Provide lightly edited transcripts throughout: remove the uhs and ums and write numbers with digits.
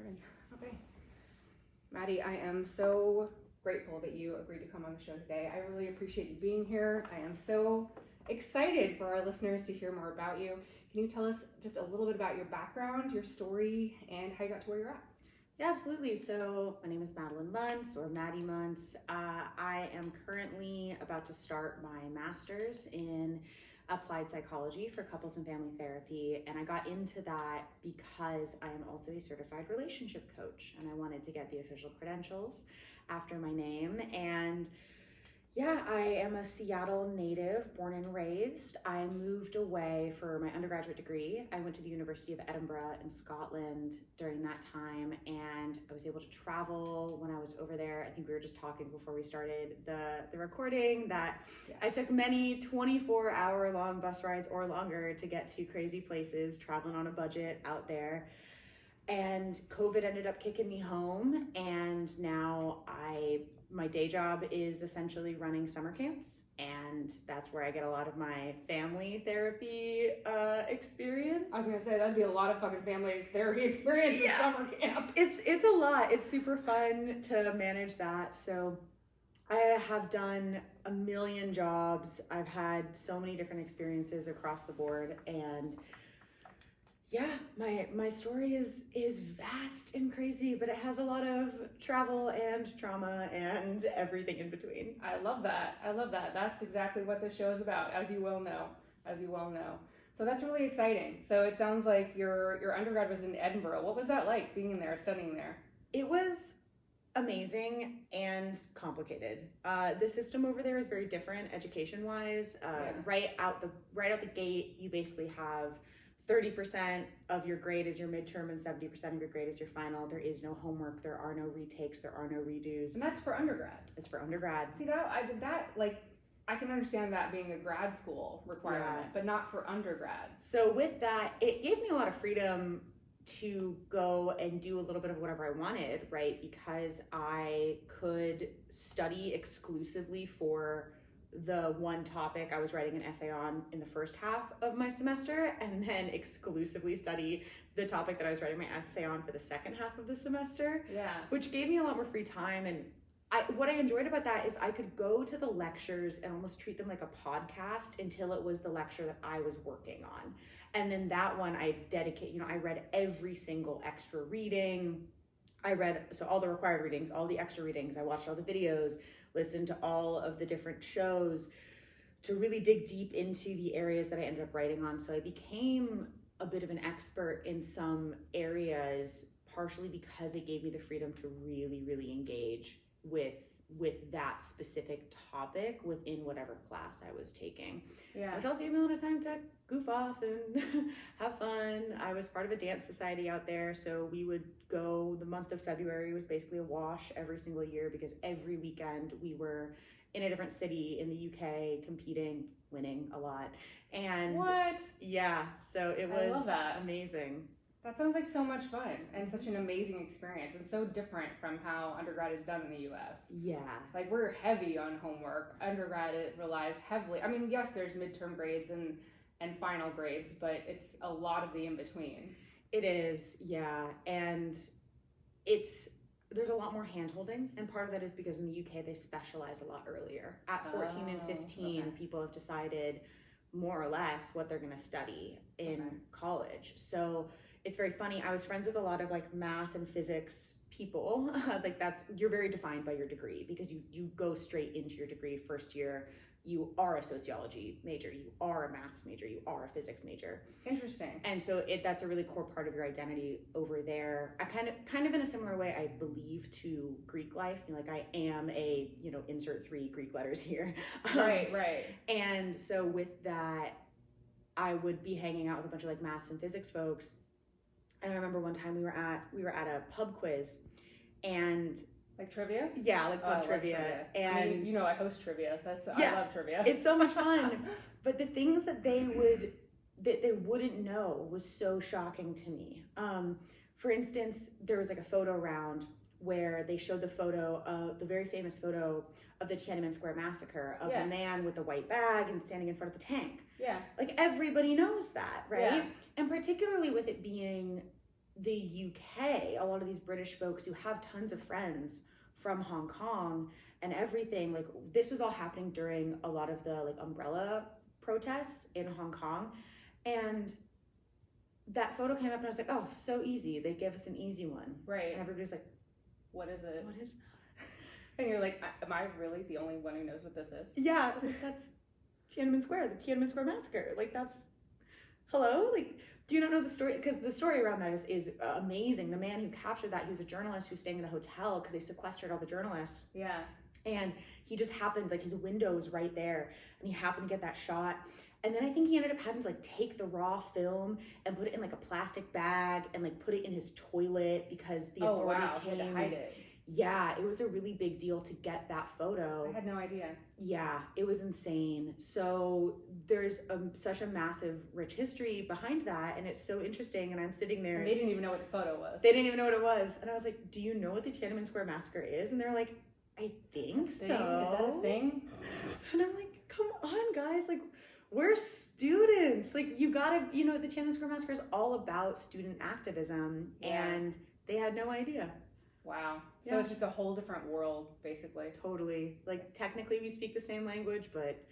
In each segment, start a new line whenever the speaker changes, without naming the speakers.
recording. Okay. Maddy, I am so grateful that you agreed to come on the show today. I really appreciate you being here. I am so excited for our listeners to hear more about you. Can you tell us just a little bit about your background, your story, and how you got to where you're at?
Yeah, absolutely. So my name is Maddy Muntz, or Maddy Muntz. I am currently about to start my master's in applied psychology for couples and family therapy. And I got into that because I am also a certified relationship coach, and I wanted to get the official credentials after my name. And yeah, I am a Seattle native, born and raised. I moved away for my undergraduate degree. I went to the University of Edinburgh in Scotland during that time, and I was able to travel when I was over there. I think we were just talking before we started the recording that yes. I took many 24-hour-long bus rides or longer to get to crazy places, traveling on a budget out there. And COVID ended up kicking me home, and now my day job is essentially running summer camps, and that's where I get a lot of my family therapy experience.
I was gonna say that'd be a lot of fucking family therapy experience in summer camp.
It's a lot. It's super fun to manage that. So I have done a million jobs. I've had so many different experiences across the board, and yeah, my story is vast and crazy, but it has a lot of travel and trauma and everything in between.
I love that. That's exactly what this show is about, as you well know. So that's really exciting. So it sounds like your undergrad was in Edinburgh. What was that like, being there, studying there?
It was amazing and complicated. The system over there is very different education-wise. Right out the gate, you basically have 30% of your grade is your midterm and 70% of your grade is your final. There is no homework, there are no retakes, there are no redos.
And that's for undergrad.
It's for undergrad.
See, I can understand that being a grad school requirement, but not for undergrad.
So with that, it gave me a lot of freedom to go and do a little bit of whatever I wanted, right? Because I could study exclusively for the one topic I was writing an essay on in the first half of my semester, and then exclusively study the topic that I was writing my essay on for the second half of the semester.
Yeah.
Which gave me a lot more free time. And what I enjoyed about that is I could go to the lectures and almost treat them like a podcast until it was the lecture that I was working on. And then that one I read every single extra reading. So all the required readings, all the extra readings, I watched all the videos, listened to all of the different shows to really dig deep into the areas that I ended up writing on. So I became a bit of an expert in some areas, partially because it gave me the freedom to really, really engage with that specific topic within whatever class I was taking.
Yeah.
Which also gave me a lot of time to goof off and have fun. I was part of a dance society out there, so we would go, the month of February was basically a wash every single year, because every weekend we were in a different city in the UK competing, winning a lot. And
what?
Yeah, so it was amazing.
That sounds like so much fun and such an amazing experience, and so different from how undergrad is done in the US.
Yeah.
Like, we're heavy on homework. Undergrad, it relies heavily. I mean, yes, there's midterm grades and final grades, but it's a lot of the in-between.
It is, yeah. And there's a lot more hand-holding, and part of that is because in the UK they specialize a lot earlier. At 14 and 15, people have decided more or less what they're going to study in college. So it's very funny. I was friends with a lot of like math and physics people. You're very defined by your degree, because you go straight into your degree first year. You are a sociology major, you are a maths major, you are a physics major.
Interesting.
And so that's a really core part of your identity over there. I kind of in a similar way, I believe, to Greek life. Like, I am a, insert 3 Greek letters here.
Right.
And so with that, I would be hanging out with a bunch of like maths and physics folks. And I remember one time we were at a pub quiz, and
like trivia?
Yeah, like pub trivia. And
I host trivia. I love trivia.
It's so much fun. But the things that they wouldn't know was so shocking to me. For instance, there was like a photo round where they showed the very famous photo of the Tiananmen Square massacre of the man with the white bag and standing in front of the tank.
Yeah.
Like, everybody knows that, right? Yeah. And particularly with it being the UK, a lot of these British folks who have tons of friends from Hong Kong and everything, like this was all happening during a lot of the like umbrella protests in Hong Kong. And that photo came up and I was like, oh, so easy. They gave us an easy one.
Right.
And everybody's like,
what is it?
what is that?
And you're like, am I really the only one who knows what this is?
Yeah, I was like, that's Tiananmen Square, the Tiananmen Square massacre. Like, that's, hello? Like, do you not know the story? Because the story around that is amazing. The man who captured that, he was a journalist who was staying in a hotel because they sequestered all the journalists.
Yeah.
And he just happened, like his window's right there, and he happened to get that shot. And then I think he ended up having to like take the raw film and put it in like a plastic bag and like put it in his toilet because the authorities came.
He had to hide it.
Yeah, it was a really big deal to get that photo.
I had no idea.
Yeah, it was insane. So there's such a massive, rich history behind that, and it's so interesting. And I'm sitting there.
And they didn't even know what the photo was.
They didn't even know what it was. And I was like, do you know what the Tiananmen Square massacre is? And they're like, I think so. Is
that a thing?
And I'm like, come on, guys. Like, we're students. Like, you gotta, the Tiananmen Square massacre is all about student activism.
Yeah.
And they had no idea.
Wow. So
Yeah.
it's just a whole different world, basically.
Totally. Like, technically we speak the same language, but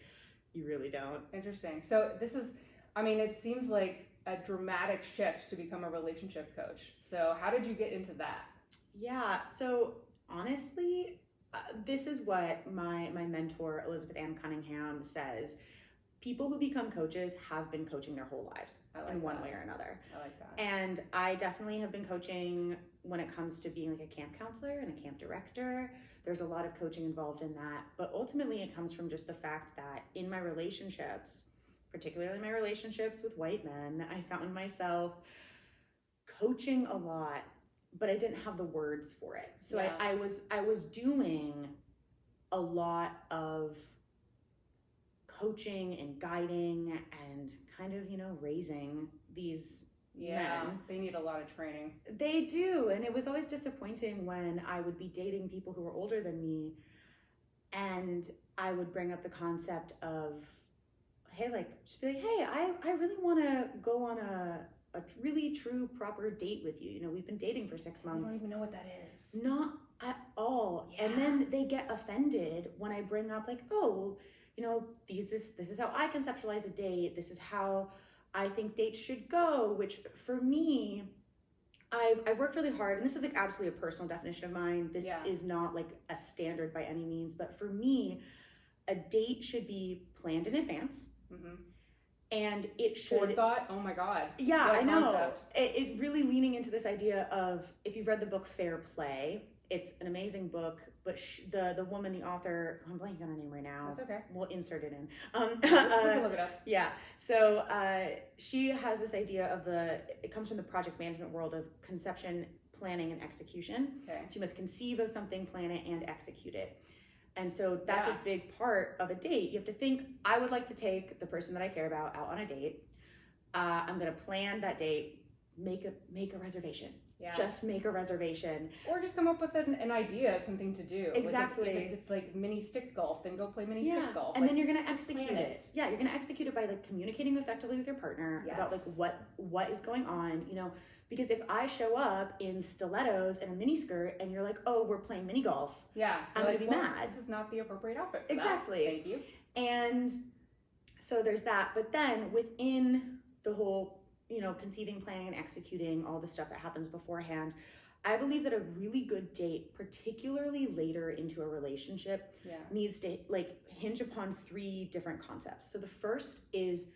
you really don't.
Interesting. So this is, it seems like a dramatic shift to become a relationship coach. So how did you get into that?
Yeah. So honestly, this is what my mentor, Elizabeth Ann Cunningham, says. People who become coaches have been coaching their whole lives in one way or another.
I like that.
And I definitely have been coaching when it comes to being like a camp counselor and a camp director. There's a lot of coaching involved in that. But ultimately it comes from just the fact that in my relationships, particularly my relationships with white men, I found myself coaching a lot, but I didn't have the words for it. So yeah. I was doing a lot of coaching and guiding and kind of, raising these men.
They need a lot of training.
They do. And it was always disappointing when I would be dating people who were older than me and I would bring up the concept of, hey, just be like, hey, I really want to go on a really true, proper date with you. We've been dating for 6 months.
I don't even know what that is.
Not at all. Yeah. And then they get offended when I bring up like, oh, well, this is how I conceptualize a date. This is how I think dates should go, which for me, I've worked really hard, and this is like absolutely a personal definition of mine. This is not like a standard by any means, but for me, a date should be planned in advance. Mm-hmm. And it should...
Forethought? Oh my God.
Yeah, I know. It really leaning into this idea of, if you've read the book Fair Play, it's an amazing book, but the woman, the author, I'm blanking on her name right now.
That's okay.
We'll insert it in.
We can look it up.
Yeah. So she has this idea of it comes from the project management world of conception, planning, and execution. Okay. So you must conceive of something, plan it, and execute it. And so that's a big part of a date. You have to think, I would like to take the person that I care about out on a date. I'm going to plan that date, make a reservation. Yeah. Just make a reservation.
Or just come up with an idea of something to do.
Exactly.
If it's like mini stick golf, then go play mini stick golf.
And then you're going to execute it. Yeah, you're going to execute it by like communicating effectively with your partner about like what is going on, because if I show up in stilettos and a mini skirt and you're like, oh, we're playing mini golf.
Yeah.
I'm going to be mad.
This is not the appropriate outfit for
exactly.
that. Thank you.
And so there's that. But then within the whole conceiving, planning, and executing all the stuff that happens beforehand, I believe that a really good date, particularly later into a relationship, needs to hinge upon 3 different concepts. So the first is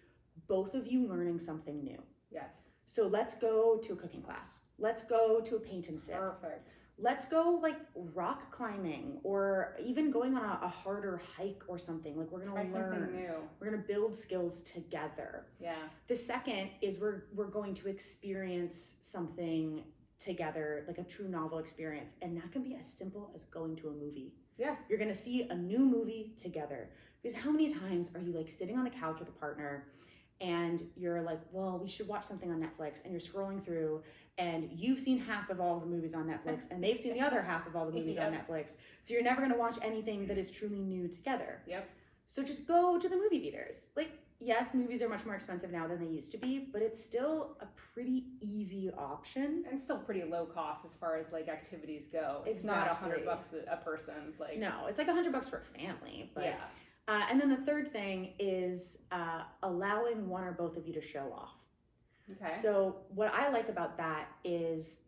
both of you learning something new.
Yes.
So let's go to a cooking class. Let's go to a paint and sip.
Perfect.
Let's go rock climbing, or even going on a harder hike or something. Like, we're going to learn
something new.
We're going to build skills together.
Yeah.
The second is we're going to experience something together, like a true novel experience. And that can be as simple as going to a movie. Yeah. You're going to see a new movie together. Because how many times are you sitting on the couch with a partner and you're like, well, we should watch something on Netflix, and you're scrolling through and you've seen half of all the movies on Netflix and they've seen the other half of all the movies on Netflix. So you're never going to watch anything that is truly new together. Yep. So just go to the movie theaters. yes, movies are much more expensive now than they used to be, but it's still a pretty easy option.
And still pretty low cost as far as like activities go. It's not $100 a person. Like,
no, it's like $100 for a family. But,
yeah.
And then the third thing is allowing one or both of you to show off.
Okay.
So what I like about that is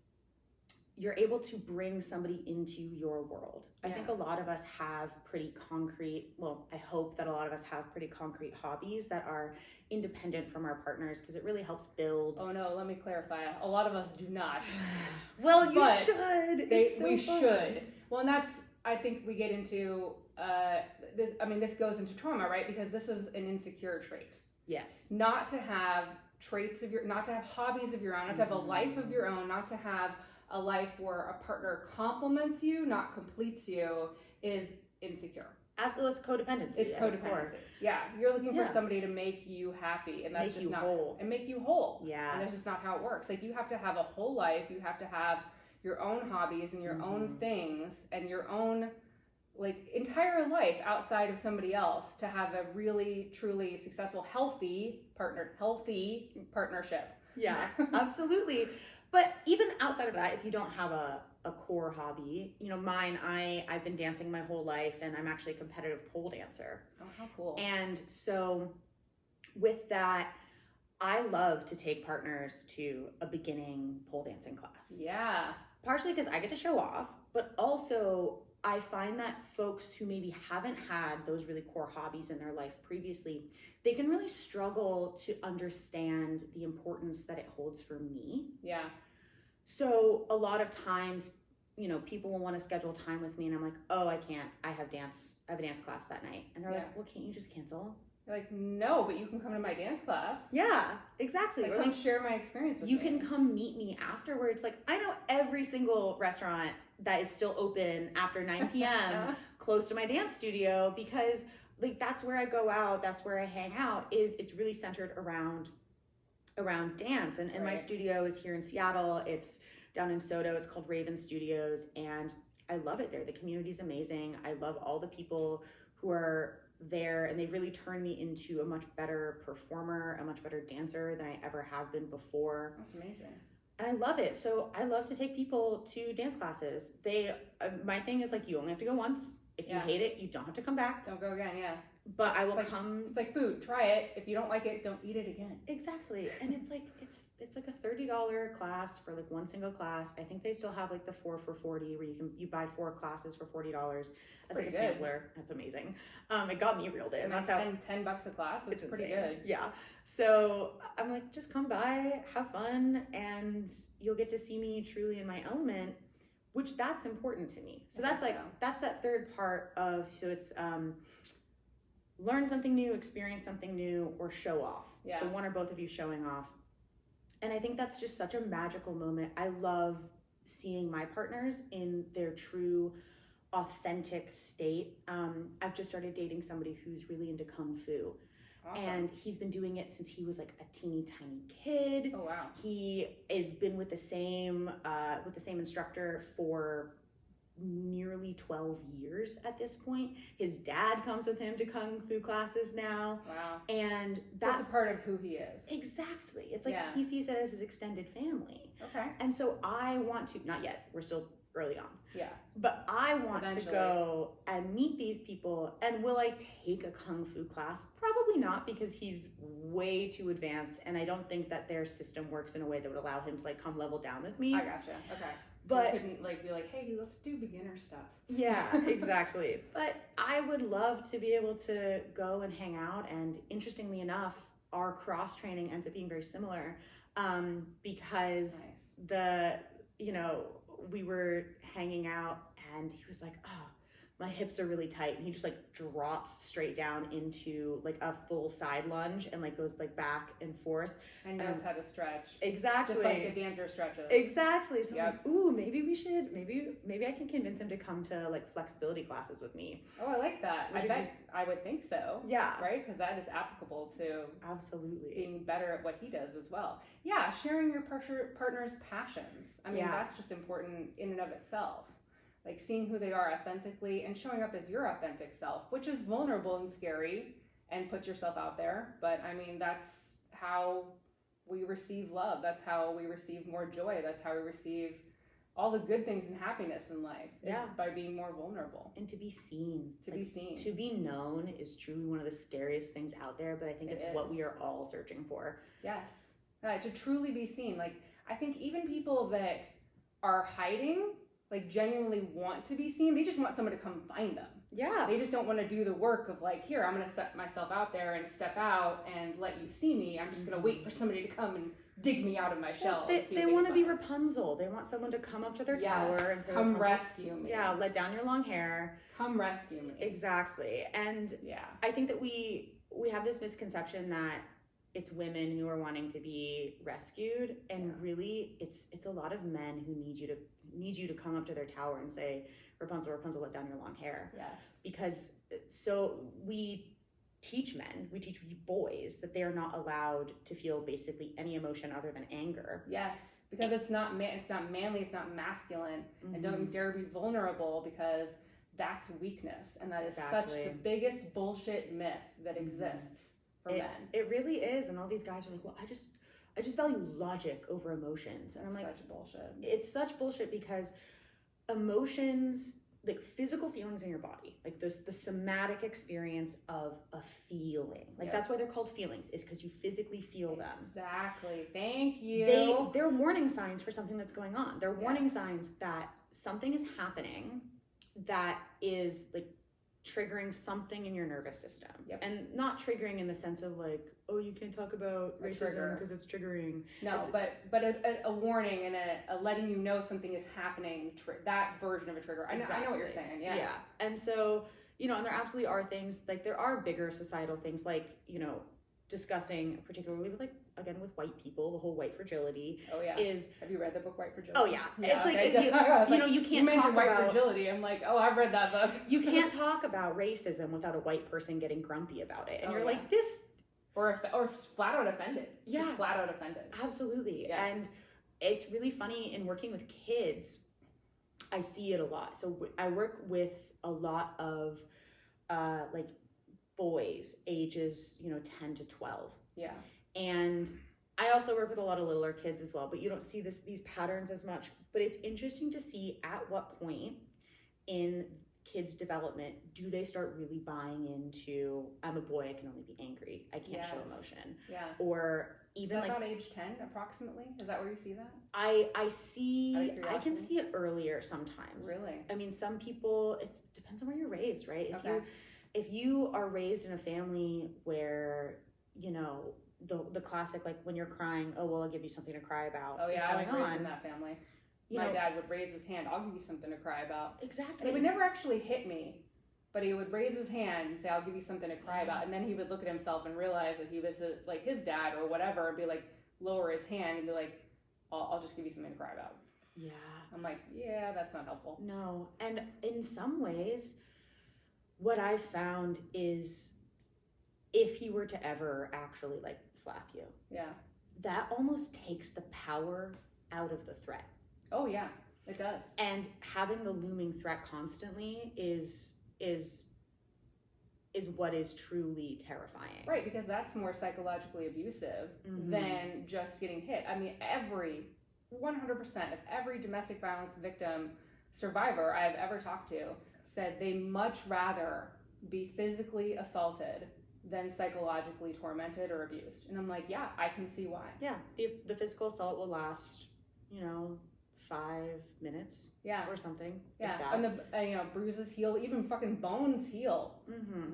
you're able to bring somebody into your world. I think a lot of us have pretty concrete, well, I hope that a lot of us have pretty concrete hobbies that are independent from our partners, because it really helps build.
Oh no, let me clarify. A lot of us do not.
Well, you should.
We should. Well, and that's, I think we get into, this goes into trauma, right? Because this is an insecure trait.
Yes.
Not to have not to have hobbies of your own, not to have a life of your own, not to have a life where a partner complements you, not completes you, is insecure.
Absolutely, it's codependency.
It's codependency. Yeah, you're looking for somebody to make you happy, and that's
make
just
you
not
whole.
And make you whole.
Yeah,
and that's just not how it works. Like, you have to have a whole life. You have to have your own hobbies and your own things and your own like entire life outside of somebody else to have a really truly successful healthy partnership.
Yeah, absolutely. But even outside of that, if you don't have a core hobby, mine, I've been dancing my whole life, and I'm actually a competitive pole dancer.
Oh, how cool.
And so with that, I love to take partners to a beginning pole dancing class.
Yeah.
Partially because I get to show off, but also I find that folks who maybe haven't had those really core hobbies in their life previously, they can really struggle to understand the importance that it holds for me.
Yeah.
So a lot of times, people will want to schedule time with me, and I'm like, oh, I can't. I have a dance class that night. And they're like, well, can't you just cancel?
You're like, no, but you can come to my dance class.
Yeah, exactly.
Or come share my experience with
me. You can come meet me afterwards. Like, I know every single restaurant that is still open after 9 p.m. close to my dance studio, because like that's where I go out, that's where I hang out. It's really centered around dance. And my studio is here in Seattle. It's down in Soto. It's called Raven Studios, and I love it there. The community's amazing. I love all the people who are there, and they've really turned me into a much better performer, a much better dancer than I ever have been before.
That's amazing.
And I love it. So I love to take people to dance classes. My thing is like, you only have to go once. If you hate it, you don't have to come back.
Don't go again, yeah.
But I will come.
It's like food. Try it. If you don't like it, don't eat it again.
Exactly. And it's like a $30 class for like one single class. I think they still have like the 4 for $40, where you buy 4 classes for $40. That's like a sampler. That's amazing. It got me reeled in. That's how
$10 a class. It's pretty good.
Yeah. So I'm like, just come by, have fun, and you'll get to see me truly in my element, which that's important to me. So that's that third part of, so it's learn something new, experience something new, or show off. Yeah. So one or both of you showing off. And I think that's just such a magical moment. I love seeing my partners in their true, authentic state. I've just started dating somebody who's really into Kung Fu. Awesome. And he's been doing it since he was like a teeny tiny kid.
Oh, wow.
He has been with the same instructor for nearly 12 years at this point. His dad comes with him to Kung Fu classes now.
Wow.
And that's
a part of who he is.
Exactly. It's like he sees it as his extended family.
Okay.
And so I want to, not yet, we're still early on.
Yeah.
But I want to go and meet these people. And will I take a Kung Fu class? Probably not, because he's way too advanced, and I don't think that their system works in a way that would allow him to like come level down with me.
I gotcha. Okay.
But
so you couldn't like be like, hey, let's do beginner stuff.
Yeah, exactly. But I would love to be able to go and hang out. And interestingly enough, our cross training ends up being very similar, because we were hanging out, and he was like, oh, my hips are really tight, and he just like drops straight down into like a full side lunge and like goes like back and forth
and knows how to stretch.
Exactly.
Just like a dancer stretches.
Exactly. So I'm like, ooh, maybe I can convince him to come to like flexibility classes with me.
Oh, I like that. I would think so.
Yeah.
Right? Because that is applicable to
absolutely
being better at what he does as well. Yeah, sharing your partner's passions. I mean, that's just important in and of itself. Like seeing who they are authentically and showing up as your authentic self, which is vulnerable and scary and put yourself out there. But I mean, that's how we receive love. That's how we receive more joy. That's how we receive all the good things and happiness in life, is by being more vulnerable.
And to be seen.
To be seen.
To be known is truly one of the scariest things out there, but I think it's what we are all searching for.
Yes. To truly be seen. Like, I think even people that are hiding, like, genuinely want to be seen. They just want someone to come find them.
Yeah.
They just don't want to do the work of, like, here, I'm going to set myself out there and step out and let you see me. I'm just going to wait for somebody to come and dig me out of my shell.
They want to be Rapunzel. They want someone to come up to their tower and say,
come rescue me.
Yeah, let down your long hair.
Come rescue me.
Exactly. And I think that we have this misconception that it's women who are wanting to be rescued, and really it's a lot of men who need you to come up to their tower and say, Rapunzel, Rapunzel, let down your long hair.
Yes.
Because so we teach boys that they are not allowed to feel basically any emotion other than anger.
Yes, because it's not manly, it's not masculine, and don't dare be vulnerable, because that's weakness, and that is such the biggest bullshit myth that exists for men.
It really is, and all these guys are like, well, I just value logic over emotions, and I'm like,
such bullshit.
It's such bullshit, because emotions, like physical feelings in your body, like the somatic experience of a feeling, like that's why they're called feelings, is because you physically feel them.
Exactly. Thank you.
They're warning signs for something that's going on. They're warning signs that something is happening that is like triggering something in your nervous system. And not triggering in the sense of like, oh, you can't talk about racism because it's triggering.
No, but a warning and a letting you know something is happening, that version of a trigger. I know what you're saying. Yeah.
And so, and there absolutely are things, like there are bigger societal things, like, discussing, particularly with with white people, the whole white fragility. Is,
have you read the book White Fragility?
Oh yeah. It's like, you can't talk about
white fragility. I'm like, oh, I've read that book.
You can't talk about racism without a white person getting grumpy about it. And you're like, this,
or flat out offended.
Yeah.
Just flat out offended.
Absolutely.
Yes.
And it's really funny in working with kids, I see it a lot. So I work with a lot of like boys ages 10 to 12.
Yeah.
And I also work with a lot of littler kids as well, but you don't see these patterns as much. But it's interesting to see at what point in kids' development do they start really buying into, I'm a boy, I can only be angry, I can't show emotion.
Yeah.
Or even
is that about age 10 approximately? Is that where you see that?
I can see it earlier sometimes.
Really?
I mean, some people, it depends on where you're raised, right? If you are raised in a family where, the classic, like when you're crying, oh, well, I'll give you something to cry about.
Oh yeah, I was raised in that family. My dad would raise his hand, I'll give you something to cry about.
Exactly.
And he would never actually hit me, but he would raise his hand and say, I'll give you something to cry about. And then he would look at himself and realize that he was like his dad or whatever, and be like, lower his hand and be like, I'll just give you something to cry about.
Yeah.
I'm like, yeah, that's not helpful.
No. And in some ways, what I've found is if he were to ever actually like slap you, that almost takes the power out of the threat.
Oh yeah, it does.
And having the looming threat constantly is what is truly terrifying.
Right, because that's more psychologically abusive than just getting hit. I mean, 100% of every domestic violence victim survivor I've ever talked to said they much rather be physically assaulted than psychologically tormented or abused. And I'm like, yeah, I can see why.
Yeah, the physical assault will last, 5 minutes.
Yeah.
Or something.
Yeah, and the bruises heal, even fucking bones heal.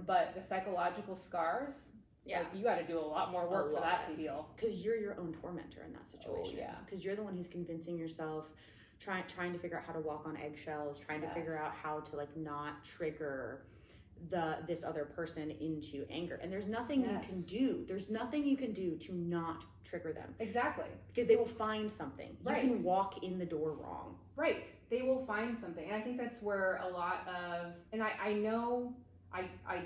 But the psychological scars, like, you got to do a lot more work for that to heal.
Because you're your own tormentor in that situation.
Oh, yeah.
Because you're the one who's convincing yourself, trying to figure out how to walk on eggshells, trying to figure out how to like not trigger this other person into anger. And there's nothing you can do. There's nothing you can do to not trigger them.
Exactly.
Because they will find something.
Right.
You can walk in the door wrong.
Right. They will find something. And I think that's where a lot of, and I know, I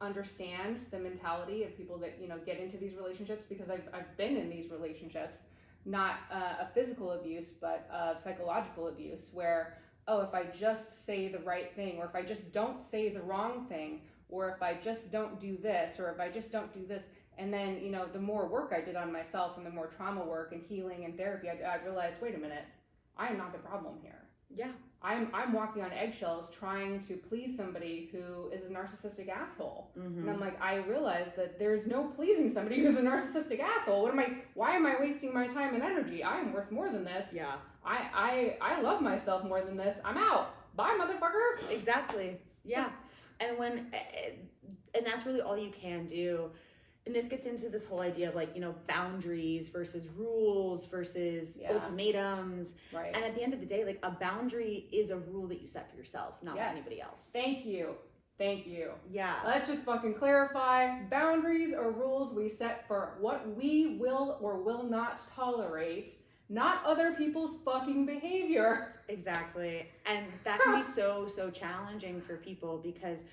understand the mentality of people that, get into these relationships, because I've been in these relationships, not of physical abuse, but of psychological abuse, where, oh, if I just say the right thing, or if I just don't say the wrong thing, or if I just don't do this, or if I just don't do this. And then, you know, the more work I did on myself and the more trauma work and healing and therapy, I realized, wait a minute, I am not the problem here.
Yeah.
I'm walking on eggshells trying to please somebody who is a narcissistic asshole. And I'm like, I realized that there's no pleasing somebody who's a narcissistic asshole. Why am I wasting my time and energy? I am worth more than this.
Yeah.
I love myself more than this. I'm out. Bye, motherfucker.
Exactly. Yeah. And that's really all you can do. And this gets into this whole idea of like, you know, boundaries versus rules versus ultimatums.
Right.
And at the end of the day, like a boundary is a rule that you set for yourself, not for anybody else.
Thank you.
Yeah.
Let's just fucking clarify. Boundaries are rules we set for what we will or will not tolerate, not other people's fucking behavior.
Exactly. And that can be so challenging for people because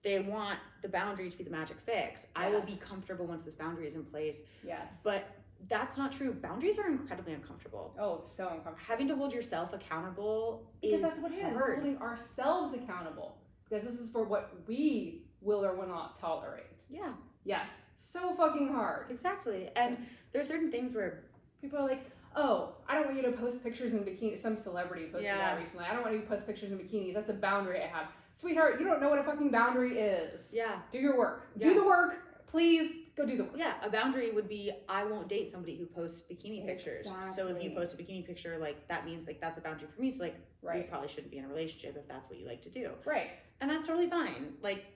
they want the boundary to be the magic fix. I will be comfortable once this boundary is in place.
Yes.
But that's not true. Boundaries are incredibly uncomfortable.
Oh, so uncomfortable.
Having to hold yourself accountable
because that's what it is. We're holding ourselves accountable because this is for what we will or will not tolerate.
Yeah.
Yes. So fucking hard.
Exactly. And there are certain things where
people are like, oh, I don't want you to post pictures in bikinis. Some celebrity posted that recently. I don't want you to post pictures in bikinis. That's a boundary I have. Sweetheart, you don't know what a fucking boundary is.
Yeah.
Do your work.
Yeah.
Do the work. Please go do the work.
Yeah. A boundary would be, I won't date somebody who posts bikini pictures. So if you post a bikini picture, like that means like that's a boundary for me. So like we probably shouldn't be in a relationship if that's what you like to do.
Right.
And that's totally fine. Like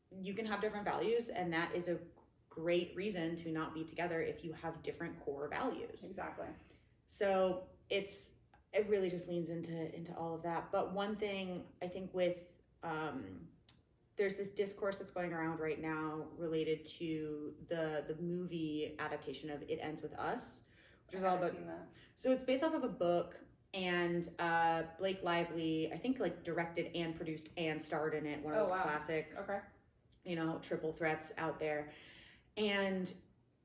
you can have different values and that is a great reason to not be together if you have different core values.
Exactly.
So it really just leans into all of that. But one thing I think with there's this discourse that's going around right now related to the movie adaptation of It Ends With Us, which is all about. So it's based off of a book, and Blake Lively, I think, like directed and produced and starred in it. One of those classic, you know, triple threats out there. And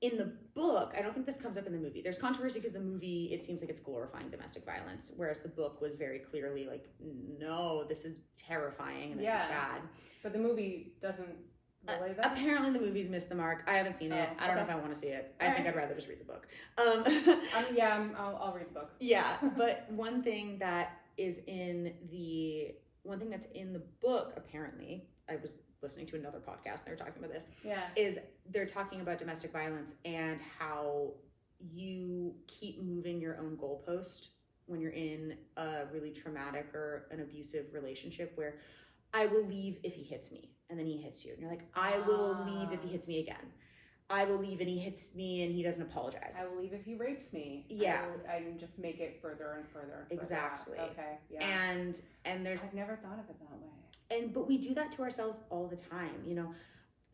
in the book, I don't think this comes up in the movie. There's controversy because the movie, it seems like it's glorifying domestic violence, whereas the book was very clearly like, no, this is terrifying and this is bad.
But the movie doesn't relay that?
Apparently the movie's missed the mark. I haven't seen it. I don't know if I want to see it. I think I'd rather just read the book.
I'll read the book.
Yeah, but one thing that's in the book, apparently, I was listening to another podcast and they were talking about this, is they're talking about domestic violence and how you keep moving your own goalpost when you're in a really traumatic or an abusive relationship where I will leave if he hits me and then he hits you and you're like, I will leave if he hits me again. I will leave and he hits me and he doesn't apologize.
I will leave if he rapes me.
Yeah.
I just make it further and further and further
exactly.
out. Okay. Yeah.
And there's
I've never thought of it that way.
But we do that to ourselves all the time. You know,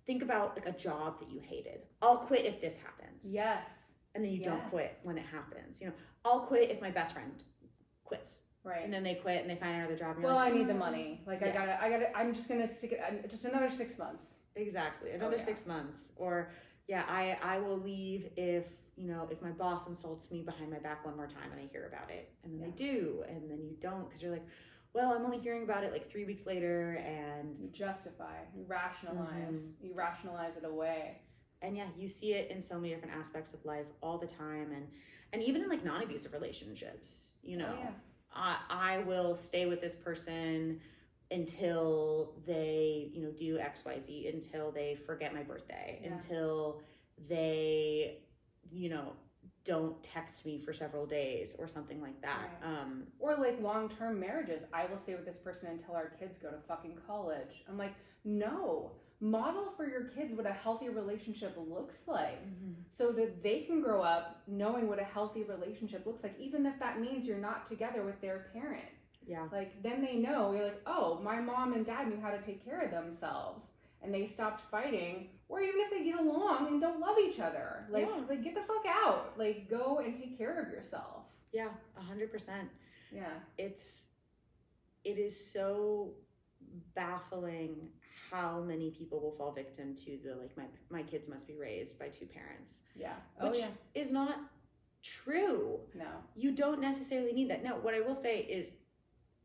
think about like a job that you hated. I'll quit if this happens.
Yes.
And then you don't quit when it happens. You know, I'll quit if my best friend quits.
Right.
And then they quit and they find another job. And
well, like, I need the money. Like I gotta, I'm just gonna stick it, just another 6 months.
Exactly. Another 6 months. Or I will leave if, you know, if my boss insults me behind my back one more time and I hear about it. And then they do. And then you don't because you're like, well, I'm only hearing about it like 3 weeks later, and
you justify, you rationalize it away.
And you see it in so many different aspects of life all the time, and even in like non-abusive relationships, you know, I will stay with this person until they, you know, do XYZ, until they forget my birthday, until they, you know, don't text me for several days or something like that.
Or like long-term marriages. I will stay with this person until our kids go to fucking college. I'm like, no, model for your kids what a healthy relationship looks like so that they can grow up knowing what a healthy relationship looks like, even if that means you're not together with their parent.
Yeah.
Like then they know, you're like, oh, my mom and dad knew how to take care of themselves and they stopped fighting. Or even if they get along and don't love each other, like get the fuck out, like go and take care of yourself.
Yeah, 100%.
Yeah,
it is so baffling how many people will fall victim to the like my kids must be raised by two parents.
Yeah,
which is not true.
No,
you don't necessarily need that. No, what I will say is,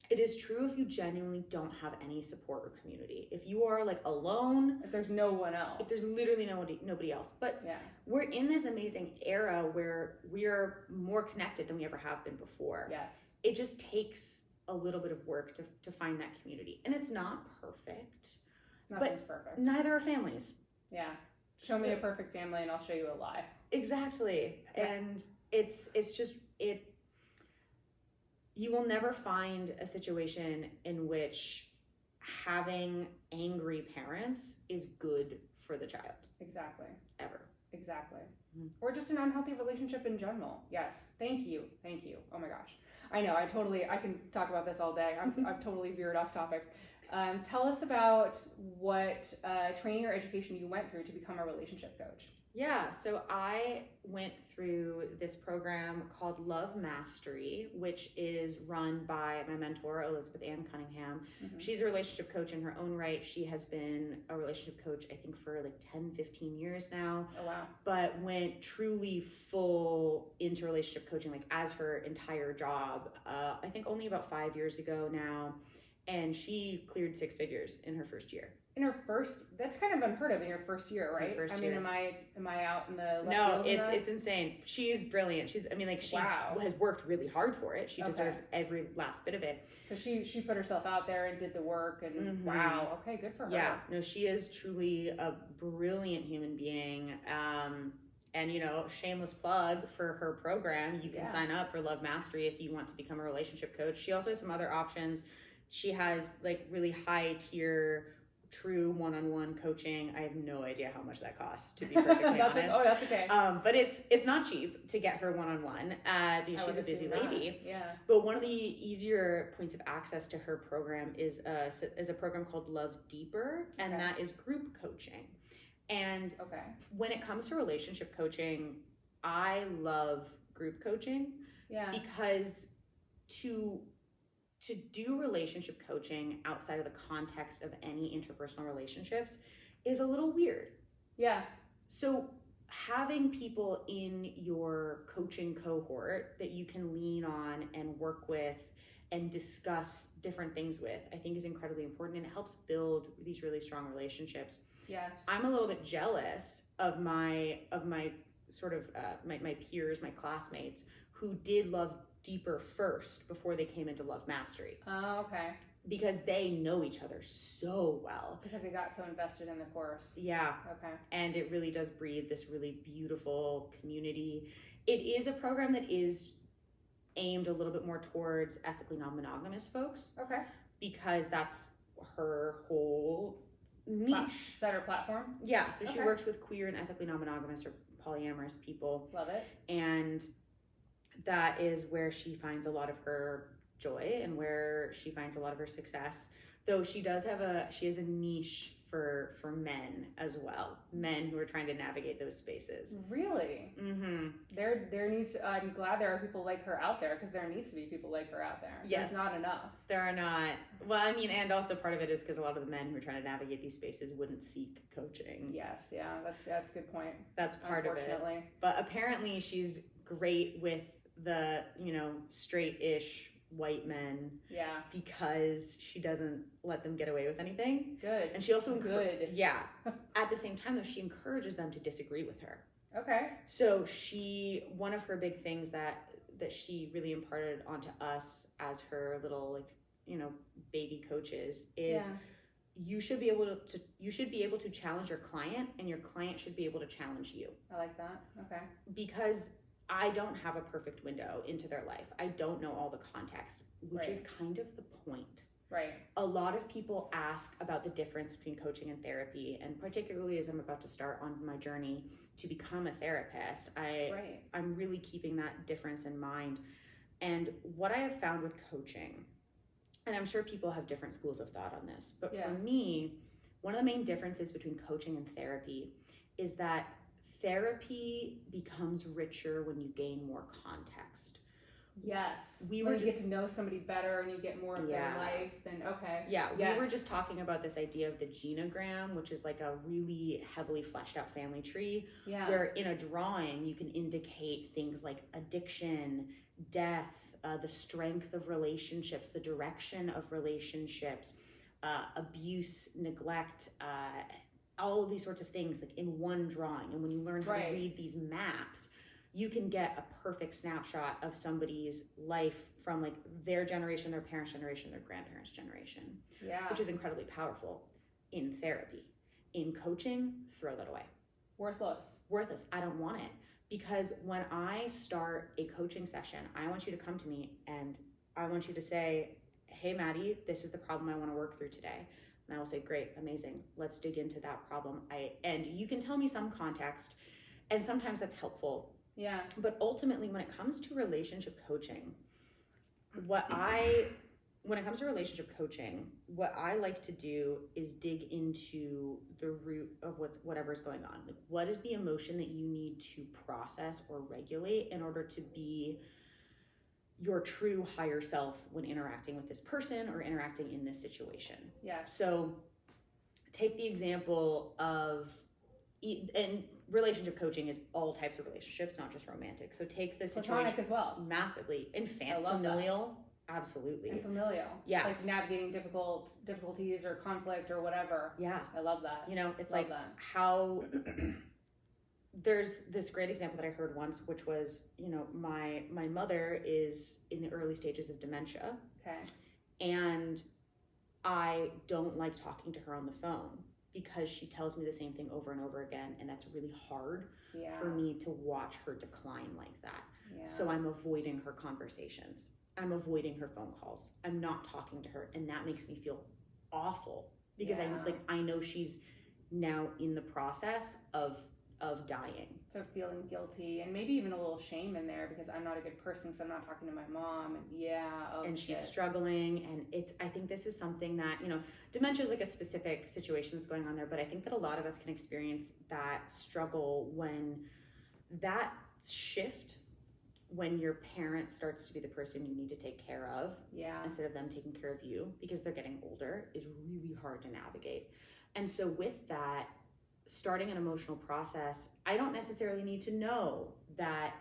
It is true if you genuinely don't have any support or community. If you are like alone,
If there's no one else.
if there's literally nobody else. But
yeah,
we're in this amazing era where we are more connected than we ever have been before.
yes,
It just takes a little bit of work to find that community. And it's not perfect.
nothing's perfect.
Neither are families.
Yeah, show me a perfect family and I'll show you a lie.
Exactly.
Yeah.
And it's just you will never find a situation in which having angry parents is good for the child.
Exactly.
Ever.
Exactly.
Mm-hmm.
Or just an unhealthy relationship in general. Yes. Thank you. Thank you. Oh my gosh. I know. I can talk about this all day. I've totally veered off topic. Tell us about what training or education you went through to become a relationship coach.
Yeah, so I went through this program called Love Mastery, which is run by my mentor, Elizabeth Ann Cunningham.
Mm-hmm.
She's a relationship coach in her own right. She has been a relationship coach, I think, for like 10, 15 years now.
Oh, wow.
But went truly full into relationship coaching, like as her entire job, I think only about 5 years ago now. And she cleared 6 figures in her first year.
In her first, that's kind of unheard of in your first year, right?
First year.
Am I out in the left
No,
field?
it's insane. She's brilliant. She
Wow.
has worked really hard for it. She
Okay.
deserves every last bit of it.
So she put herself out there and did the work, and
Mhm.
wow, okay, good for her.
Yeah, no, she is truly a brilliant human being. And shameless plug for her program. You can sign up for Love Mastery if you want to become a relationship coach. She also has some other options. She has like really high tier, true one-on-one coaching. I have no idea how much that costs, to be perfectly honest.
That's okay.
But it's not cheap to get her one-on-one because she's a busy lady.
Yeah.
But one of the easier points of access to her program is a program called Love Deeper, and that is group coaching. And when it comes to relationship coaching, I love group coaching.
Yeah.
Because to do relationship coaching outside of the context of any interpersonal relationships is a little weird.
Yeah.
So having people in your coaching cohort that you can lean on and work with and discuss different things with, I think is incredibly important, and it helps build these really strong relationships.
Yes.
I'm a little bit jealous of my sort of my peers, my classmates who did Love Deeper first before they came into Love Mastery.
Oh, okay.
Because they know each other so well.
Because they got so invested in the course.
Yeah.
Okay.
And it really does breed this really beautiful community. It is a program that is aimed a little bit more towards ethically non-monogamous folks.
Okay.
Because that's her whole niche.
Is that her platform?
Yeah. So she works with queer and ethically non-monogamous or polyamorous people.
Love it.
And that is where she finds a lot of her joy and where she finds a lot of her success. Though she has a niche for men as well, men who are trying to navigate those spaces.
Really?
Mm-hmm.
There needs to, I'm glad there are people like her out there, because there needs to be people like her out there.
Yes.
There's not enough.
There are not. Well, I mean, and also part of it is because a lot of the men who are trying to navigate these spaces wouldn't seek coaching.
Yes, yeah, that's a good point.
That's part of it.
Unfortunately.
But apparently she's great with the, straight-ish white men.
Yeah.
Because she doesn't let them get away with anything.
Good.
And she also
Yeah.
At the same time though, she encourages them to disagree with her.
Okay.
So one of her big things that she really imparted onto us as her little baby coaches is you should be able to challenge your client, and your client should be able to challenge you.
I like that. Okay.
Because I don't have a perfect window into their life. I don't know all the context, which is kind of the point.
Right.
A lot of people ask about the difference between coaching and therapy, and particularly as I'm about to start on my journey to become a therapist, I'm really keeping that difference in mind. And what I have found with coaching, and I'm sure people have different schools of thought on this, but for me, one of the main differences between coaching and therapy is that therapy becomes richer when you gain more context.
Yes. You get to know somebody better and you get more of their life. And we were just talking about this idea of the genogram, which is like a really heavily fleshed out family tree, where in a drawing you can indicate things like addiction, death,
the strength of relationships, the direction of relationships, abuse, neglect, all of these sorts of things like in one drawing. And when you learn how to read these maps, you can get a perfect snapshot of somebody's life from like their generation, their parents' generation, their grandparents' generation, which is incredibly powerful in therapy. In coaching, throw that away. Worthless. I don't want it. Because when I start a coaching session, I want you to come to me and I want you to say, hey, Maddy, this is the problem I want to work through today. And I will say, great, amazing. Let's dig into that problem. And you can tell me some context, and sometimes that's helpful.
Yeah.
But ultimately, when it comes to relationship coaching, what I like to do is dig into the root of whatever's going on. Like, what is the emotion that you need to process or regulate in order to be your true higher self when interacting with this person or interacting in this situation?
Yeah.
So take the example of, and relationship coaching is all types of relationships, not just romantic. So take the situation.
Platonic as well.
Massively. Familial. Absolutely.
And familial.
Yes.
Like navigating difficulties or conflict or whatever.
Yeah.
I love that.
You know, it's
love
like
that.
how there's this great example that I heard once, which was, you know, my mother is in the early stages of dementia.
Okay.
And I don't like talking to her on the phone because she tells me the same thing over and over again. And that's really hard for me to watch her decline like that. Yeah. So I'm avoiding her conversations. I'm avoiding her phone calls. I'm not talking to her. And that makes me feel awful because I know she's now in the process of dying.
So feeling guilty and maybe even a little shame in there because I'm not a good person, so I'm not talking to my mom. And
she's struggling. And I think this is something that, you know, dementia is like a specific situation that's going on there, but I think that a lot of us can experience that struggle when that shift, when your parent starts to be the person you need to take care of instead of them taking care of you because they're getting older, is really hard to navigate. And so with that, starting an emotional process, I don't necessarily need to know that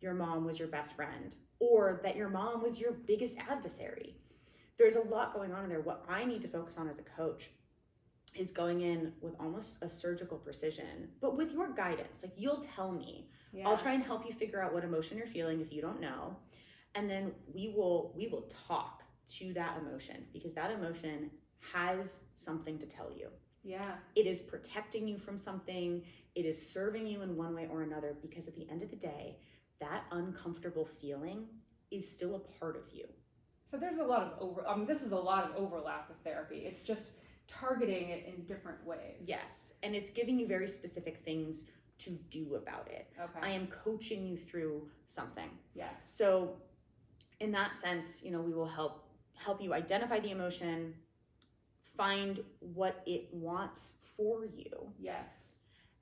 your mom was your best friend or that your mom was your biggest adversary. There's a lot going on in there. What I need to focus on as a coach is going in with almost a surgical precision, but with your guidance. Like, you'll tell me. I'll try and help you figure out what emotion you're feeling if you don't know. And then we will talk to that emotion because that emotion has something to tell you.
Yeah.
It is protecting you from something. It is serving you in one way or another because at the end of the day, that uncomfortable feeling is still a part of you.
So there's a lot of this is a lot of overlap with therapy. It's just targeting it in different ways.
Yes. And it's giving you very specific things to do about it.
Okay.
I am coaching you through something.
Yes.
So in that sense, you know, we will help you identify the emotion, find what it wants for you.
Yes.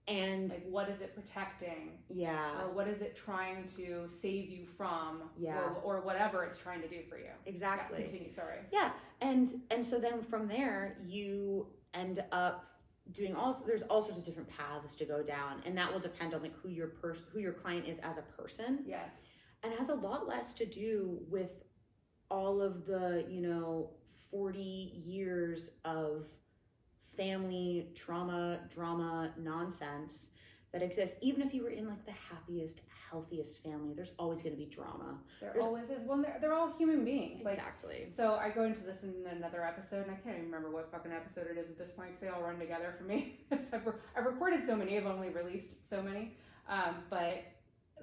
And
like, what is it protecting?
Yeah.
Or what is it trying to save you from?
Yeah.
Or whatever it's trying to do for you.
Exactly.
Yeah, continue, sorry.
Yeah. And so then from there you end up doing there's all sorts of different paths to go down, and that will depend on like who your client is as a person.
Yes.
And it has a lot less to do with all of the, you know, 40 years of family trauma, drama, nonsense that exists. Even if you were in like the happiest, healthiest family, there's always going to be drama.
There always is. Well, they're all human beings.
Exactly.
Like, so I go into this in another episode, and I can't even remember what fucking episode it is at this point because they all run together for me. I've recorded so many, I've only released so many. But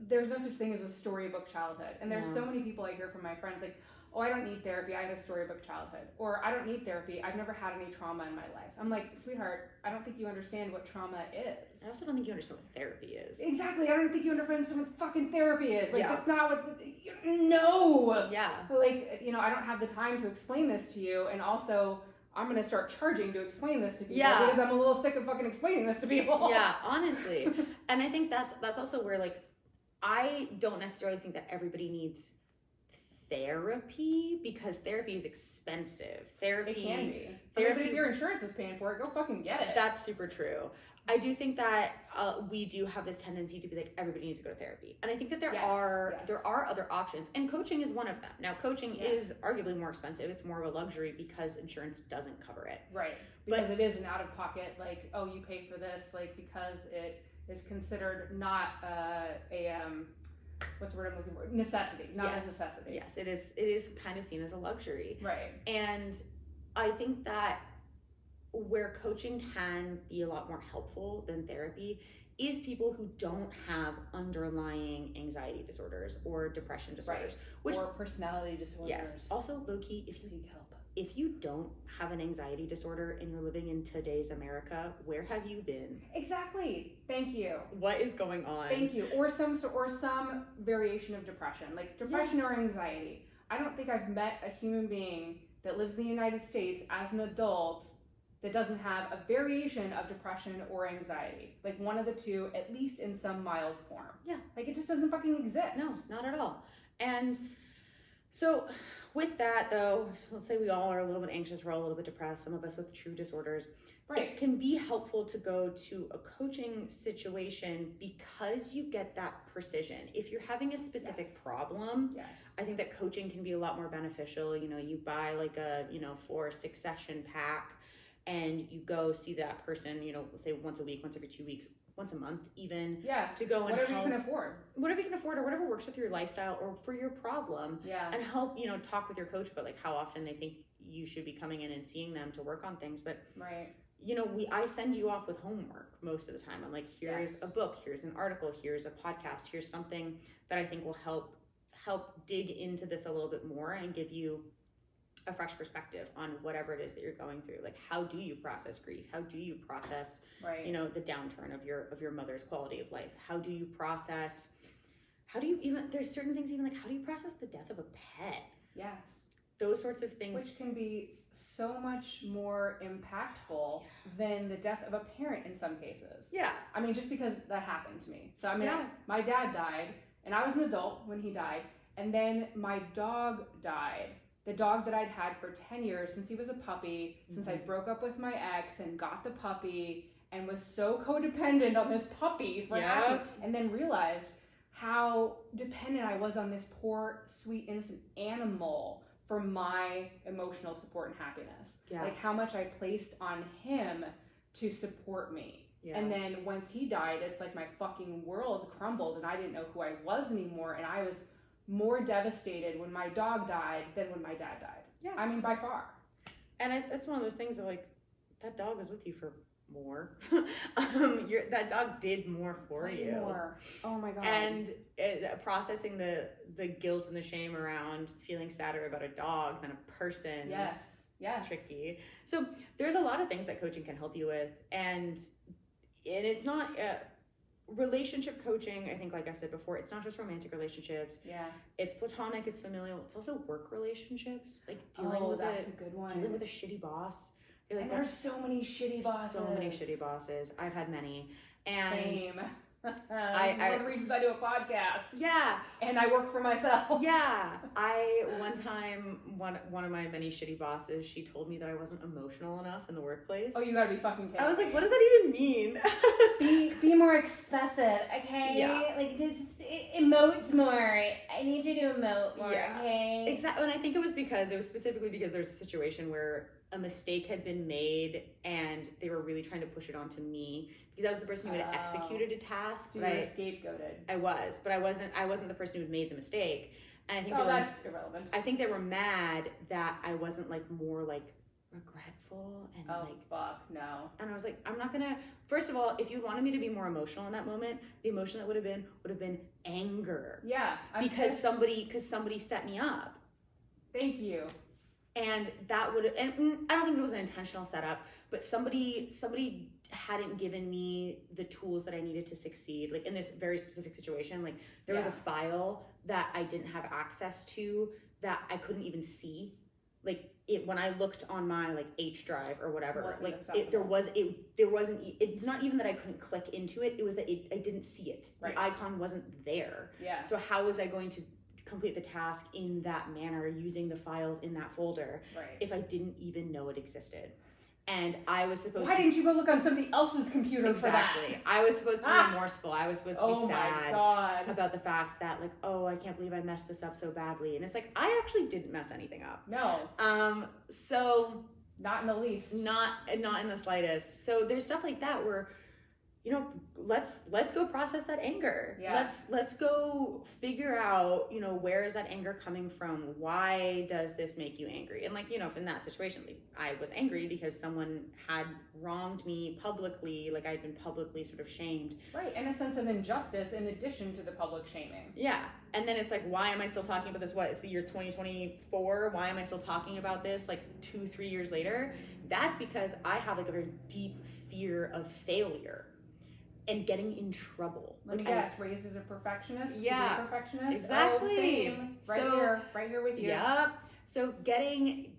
there's no such thing as a storybook childhood. And there's so many people I hear from my friends like, oh, I don't need therapy, I had a storybook childhood. Or I don't need therapy, I've never had any trauma in my life. I'm like, sweetheart, I don't think you understand what trauma is.
I also don't think you understand what therapy is.
Exactly, I don't think you understand what fucking therapy is. Like, that's not what, no!
Yeah.
Like, you know, I don't have the time to explain this to you, and also, I'm gonna start charging to explain this to people because I'm a little sick of fucking explaining this to people.
Yeah, honestly. And I think that's also where, like, I don't necessarily think that everybody needs therapy, because therapy is expensive. Therapy
It can be.
Therapy,
But if your insurance is paying for it, go fucking get it.
That's super true. I do think that we do have this tendency to be like, everybody needs to go to therapy, and I think that there are other options, and coaching is one of them. Now, coaching is arguably more expensive. It's more of a luxury because insurance doesn't cover it.
Right, because it is an out of pocket. Like, oh, you pay for this, like, because it is considered not what's the word I'm looking for? Necessity, not a necessity.
Yes, it is. It is kind of seen as a luxury.
Right.
And I think that where coaching can be a lot more helpful than therapy is people who don't have underlying anxiety disorders or depression disorders,
or personality disorders.
Yes. Also, low-key,
seek help.
If you don't have an anxiety disorder and you're living in today's America, where have you been?
Exactly. Thank you.
What is going on?
Thank you. Or some variation of depression, like depression or anxiety. I don't think I've met a human being that lives in the United States as an adult that doesn't have a variation of depression or anxiety. Like one of the two, at least in some mild form.
Yeah.
Like it just doesn't fucking exist.
No, not at all. And so with that though, let's say we all are a little bit anxious, we're all a little bit depressed, some of us with true disorders.
Right.
It can be helpful to go to a coaching situation because you get that precision. If you're having a specific problem, I think that coaching can be a lot more beneficial. You know, you buy like a, 4 or 6 session pack and you go see that person, let's say once a week, once every 2 weeks, once a month even, to go and
whatever
help,
you can afford.
Whatever you can afford or whatever works with your lifestyle or for your problem. And help, talk with your coach about like how often they think you should be coming in and seeing them to work on things. But I send you off with homework most of the time. I'm like, here's a book, here's an article, here's a podcast, here's something that I think will help dig into this a little bit more and give you a fresh perspective on whatever it is that you're going through. Like, how do you process grief? How do you process, the downturn of your mother's quality of life? How do you even, there's certain things even like, how do you process the death of a pet?
Yes.
Those sorts of things. Which
can be so much more impactful than the death of a parent in some cases. Yeah. I mean, just because that happened to me. So, I mean, my dad died, and I was an adult when he died, and then my dog died. The dog that I'd had for 10 years since he was a puppy, since I broke up with my ex and got the puppy and was so codependent on this puppy for happy, and then realized how dependent I was on this poor, sweet, innocent animal for my emotional support and happiness. Like how much I placed on him to support me. And then once he died, it's like my fucking world crumbled and I didn't know who I was anymore, and I was more devastated when my dog died than when my dad died. Yeah. I mean, by far. And
that's one of those things that like, that dog was with you for more. That dog did more for you. More. Oh my God. And processing the guilt and the shame around feeling sadder about a dog than a person. Yes. It's tricky. So there's a lot of things that coaching can help you with. And it's not... relationship coaching, I think, like I said before, it's not just romantic relationships. Yeah. It's platonic, it's familial, it's also work relationships. Like dealing with a good one. Dealing with a shitty boss. Like, and there's so many shitty bosses. So many shitty bosses. I've had many. And same. One of the reasons I do a podcast. Yeah. And I work for myself. Yeah. One time, one of my many shitty bosses, she told me that I wasn't emotional enough in the workplace. Oh, you gotta be fucking kidding. I was like, what does that even mean? Be more expressive, okay? Yeah. Like, just emote more. I need you to emote more, okay? Exactly. And I think it was specifically because there's a situation where a mistake had been made and they were really trying to push it onto me because I was the person who had executed a task. So you were scapegoated. I was, but I wasn't the person who had made the mistake. And I think that's irrelevant. I think they were mad that I wasn't like more like regretful and fuck no. And I was like, I'm not gonna. First of all, if you wanted me to be more emotional in that moment, the emotion that would have been anger. Yeah, because somebody set me up. Thank you. And that would, and I don't think it was an intentional setup, but somebody hadn't given me the tools that I needed to succeed. Like in this very specific situation, like there was a file that I didn't have access to that I couldn't even see. Like it, when I looked on my like H drive or whatever, like it's not even that I couldn't click into it. It was that I didn't see it. Right. The icon wasn't there. Yeah. So how was I going to complete the task in that manner using the files in that folder if I didn't even know it existed. And I was supposed
Why didn't you go look on somebody else's computer for that?
Exactly. I was supposed to be remorseful. I was supposed to be sad about the fact that, like, oh, I can't believe I messed this up so badly. And it's like, I actually didn't mess anything up.
No.
So
not in the least.
Not in the slightest. So there's stuff like that where, you know, let's go process that anger.
Yeah.
Let's go figure out, you know, where is that anger coming from? Why does this make you angry? And like, you know, if in that situation, like, I was angry because someone had wronged me publicly, like I'd been publicly sort of shamed.
Right, and a sense of injustice in addition to the public shaming.
Yeah, and then it's like, why am I still talking about this? What, it's the year 2024? Why am I still talking about this like 2-3 years later? That's because I have like a very deep fear of failure and getting in trouble.
Let me guess, raised as a perfectionist?
Yeah,
a perfectionist?
exactly.
Oh, same. Right here with you.
Yep. So getting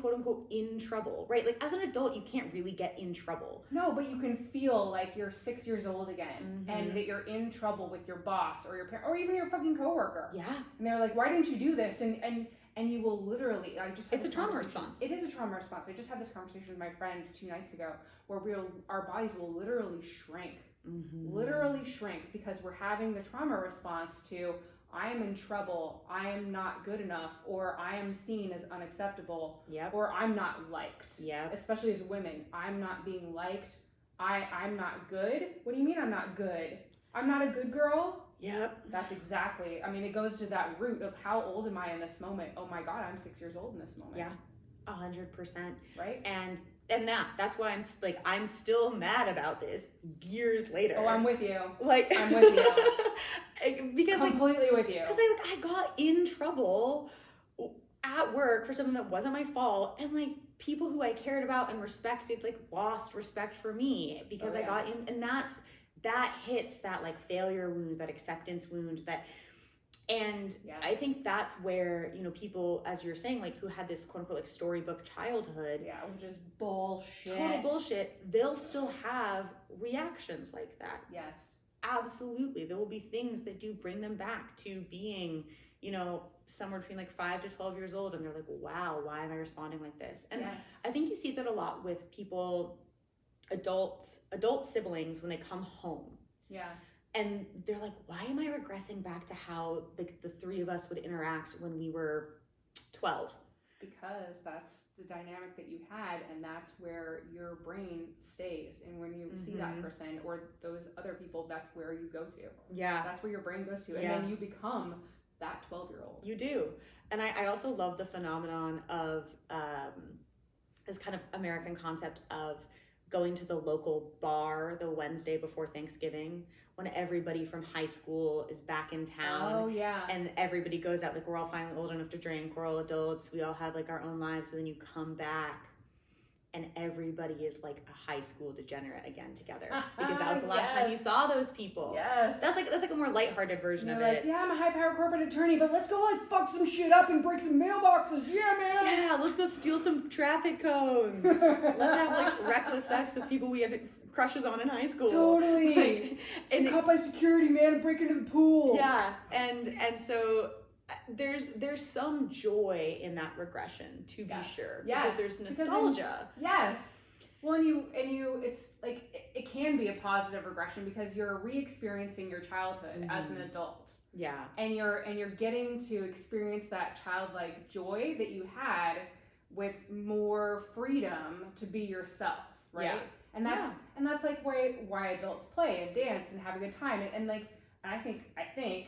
quote unquote in trouble, right? Like as an adult, you can't really get in trouble.
No, but you can feel like you're 6 years old again, and that you're in trouble with your boss or your parent or even your fucking coworker.
Yeah. And
they're like, why didn't you do this? And you will literally,
it's a trauma response.
It is a trauma response. I just had this conversation with my friend 2 nights ago where our bodies will literally shrink. Literally shrink because we're having the trauma response to I am in trouble, I am not good enough, or I am seen as unacceptable, or I'm not liked. Especially as women, I'm not being liked. I'm not good. What do you mean I'm not good? I'm not a good girl? That's exactly. I mean, it goes to that root of how old am I in this moment? Oh my God, I'm 6 years old in this moment.
100%.
Right?
And that's why I'm still mad about this years later.
Oh, I'm with you.
Like
I'm with you.
Because
completely with you.
Because I got in trouble at work for something that wasn't my fault, and like people who I cared about and respected like lost respect for me because I got in, and that hits that like failure wound, that acceptance wound, and I think that's where, you know, people, as you're saying, like who had this quote unquote like storybook childhood,
which is bullshit,
total bullshit, they'll still have reactions like that.
Yes, absolutely.
There will be things that do bring them back to being, you know, somewhere between like 5 to 12 years old, and they're like, wow, why am I responding like this? And I think you see that a lot with people, adult siblings, when they come home. And they're like, why am I regressing back to how like the three of us would interact when we were 12?
Because that's the dynamic that you had, and that's where your brain stays. And when you see that person or those other people, that's where you go to. That's where your brain goes to. And then you become that 12-year-old.
You do. And I also love the phenomenon of this kind of American concept of going to the local bar the Wednesday before Thanksgiving, when everybody from high school is back in town.
Oh, yeah.
And everybody goes out, like we're all finally old enough to drink, we're all adults, we all have like our own lives, so then you come back and everybody is like a high school degenerate again together. Because that was the last time you saw those people. That's like a more lighthearted version of it.
Yeah, I'm a high-powered corporate attorney, but let's go like fuck some shit up and break some mailboxes. Yeah, man.
Yeah, let's go steal some traffic cones. Let's have like reckless sex with people we had crushes on in high school.
Totally.
Like,
and caught by security, man, and break into the pool.
Yeah, and so there's some joy in that regression, to be sure. Because there's nostalgia.
Well, and you it's like it can be a positive regression because you're re-experiencing your childhood as an adult. And you're getting to experience that childlike joy that you had with more freedom to be yourself, right? And that's like why adults play and dance and have a good time. And I think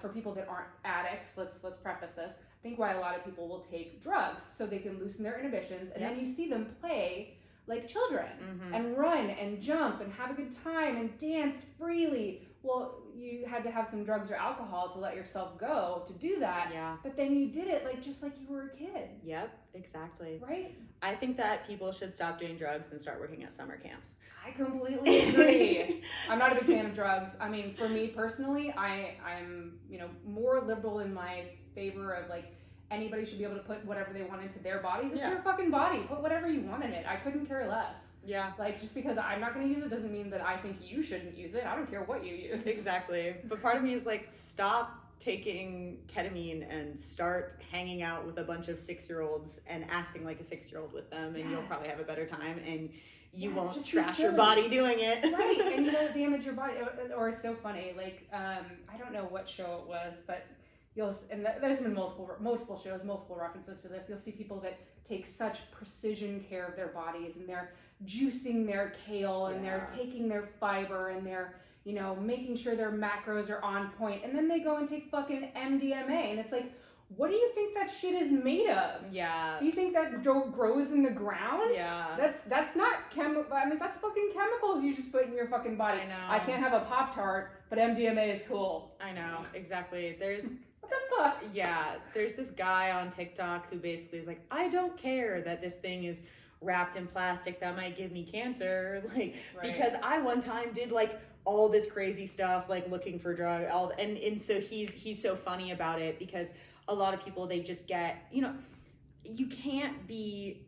for people that aren't addicts, let's preface this, I think why a lot of people will take drugs so they can loosen their inhibitions, and then you see them play like children and run and jump and have a good time and dance freely. Well, you had to have some drugs or alcohol to let yourself go to do that. But then you did it just like you were a kid.
Exactly.
Right?
I think that people should stop doing drugs and start working at summer camps.
I completely agree. I'm not a big fan of drugs. I mean, for me personally, I'm more liberal in my favor of like anybody should be able to put whatever they want into their bodies. It's your fucking body. Put whatever you want in it. I couldn't care less. Like, just because I'm not going to use it doesn't mean that I think you shouldn't use it. I don't care what you use.
Exactly. But part of me is like, stop taking ketamine and start hanging out with a bunch of 6-year-olds and acting like a 6-year-old with them, and you'll probably have a better time, and you won't trash your body doing it.
Right, and you won't damage your body. Or it's so funny, like, I don't know what show it was, but there's been multiple shows, multiple references to this. You'll see people that take such precision care of their bodies, and they're juicing their kale, and they're taking their fiber, and they're, you know, making sure their macros are on point, and then they go and take fucking MDMA, and it's like, what do you think that shit is made of?
Yeah.
Do you think that grows in the ground?
Yeah.
That's not I mean, that's fucking chemicals you just put in your fucking body.
I know.
I can't have a Pop-Tart, but MDMA is cool.
I know, exactly. There's
what the fuck?
Yeah, there's this guy on TikTok who basically is like, I don't care that this thing is wrapped in plastic that might give me cancer, like, because I one time did like all this crazy stuff, like looking for drugs, and so he's so funny about it, because a lot of people, they just get, you know, you can't be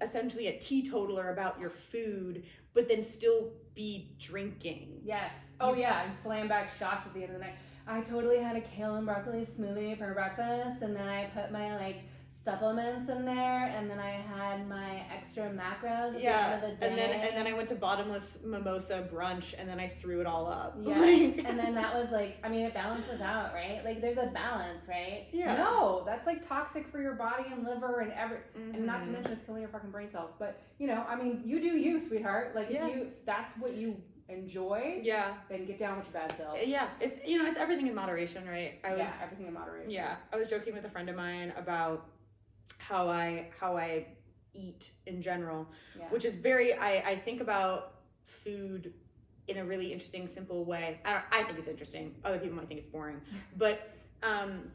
essentially a teetotaler about your food, but then still be drinking.
Yes. Oh yeah, and slam back shots at the end of the night. I totally had a kale and broccoli smoothie for breakfast, and then I put my like supplements in there, and then I had my extra macros at the end of the day.
And then I went to bottomless mimosa brunch, and then I threw it all up.
Yes. And then that was like, I mean, it balances out, right? Like there's a balance, right?
Yeah.
No, that's like toxic for your body and liver and and not to mention it's killing your fucking brain cells. But you know, I mean, you do you, sweetheart. Like if that's what you enjoy, then get down with your bad self.
Yeah, it's, you know, it's everything in moderation, right?
Everything in moderation.
Yeah, I was joking with a friend of mine about how I eat in general, which is very, I think about food in a really interesting, simple way. I think it's interesting. Other people might think it's boring, but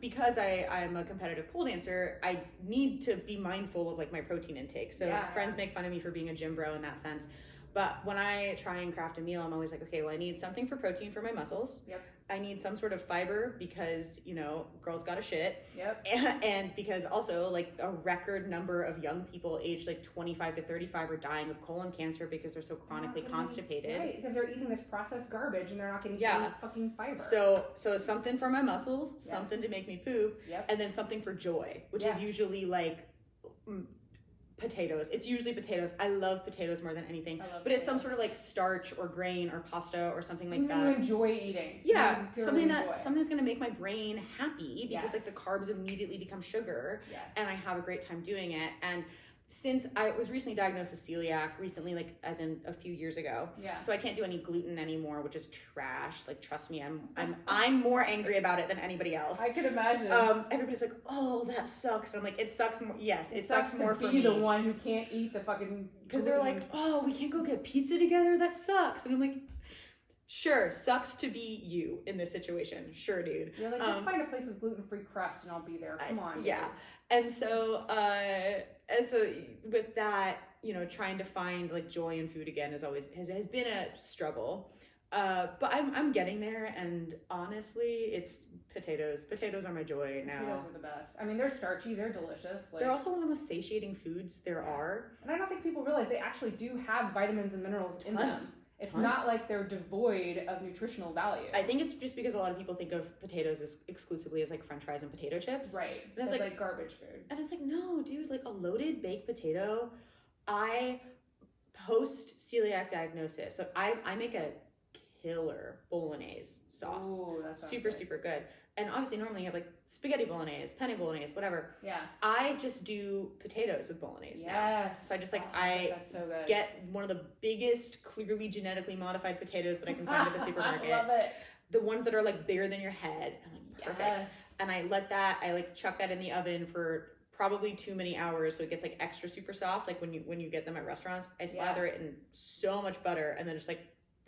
because I'm a competitive pole dancer, I need to be mindful of like my protein intake. So friends make fun of me for being a gym bro in that sense. But when I try and craft a meal, I'm always like, okay, well, I need something for protein for my muscles.
Yep.
I need some sort of fiber because, you know, girls gotta shit.
Yep.
And because also, like, a record number of young people aged like 25 to 35 are dying of colon cancer because they're so chronically constipated.
Right, because they're eating this processed garbage and they're not getting any fucking fiber.
So something for my muscles, something to make me poop, and then something for joy, which is usually like potatoes. It's usually potatoes. I love potatoes more than anything. But it's some sort of like starch or grain or pasta or something like that.
You enjoy eating.
Yeah, something that's going to make my brain happy, because like the carbs immediately become sugar, and I have a great time doing it. And since I was recently diagnosed with celiac, like as in a few years ago, so I can't do any gluten anymore, which is trash. Like, trust me, I'm more angry about it than anybody else.
I could imagine.
Everybody's like, "Oh, that sucks," and I'm like, "It sucks more." Yes, it sucks more for me.
To be the one who can't eat the fucking,
because they're like, "Oh, we can't go get pizza together. That sucks," and I'm like, "Sure, sucks to be you in this situation. Sure, dude."
You're like, just find a place with gluten-free crust and I'll be there. Come on.
Yeah.
Dude.
And so with that, you know, trying to find like joy in food again has been a struggle. But I'm getting there, and honestly, it's potatoes. Potatoes are my joy now.
Potatoes are the best. I mean, they're starchy, they're delicious. Like,
they're also one of the most satiating foods there are.
And I don't think people realize they actually do have vitamins and minerals in them. It's not like they're devoid of nutritional value.
I think it's just because a lot of people think of potatoes as exclusively as like French fries and potato chips.
Right.
And it's
like garbage food.
And it's like, no, dude, like a loaded baked potato. I post celiac diagnosis, so I make a killer bolognese sauce.
Ooh, that's
super good. And obviously normally you have like spaghetti bolognese, penne bolognese, whatever.
Yeah.
I just do potatoes with bolognese now.
Yes.
So I just like, that's so good. Get one of the biggest, clearly genetically modified potatoes that I can find at the supermarket.
I love it.
The ones that are like bigger than your head. I'm like, perfect. Yes. And I like chuck that in the oven for probably too many hours, so it gets like extra super soft. Like when you get them at restaurants, I slather it in so much butter and then just like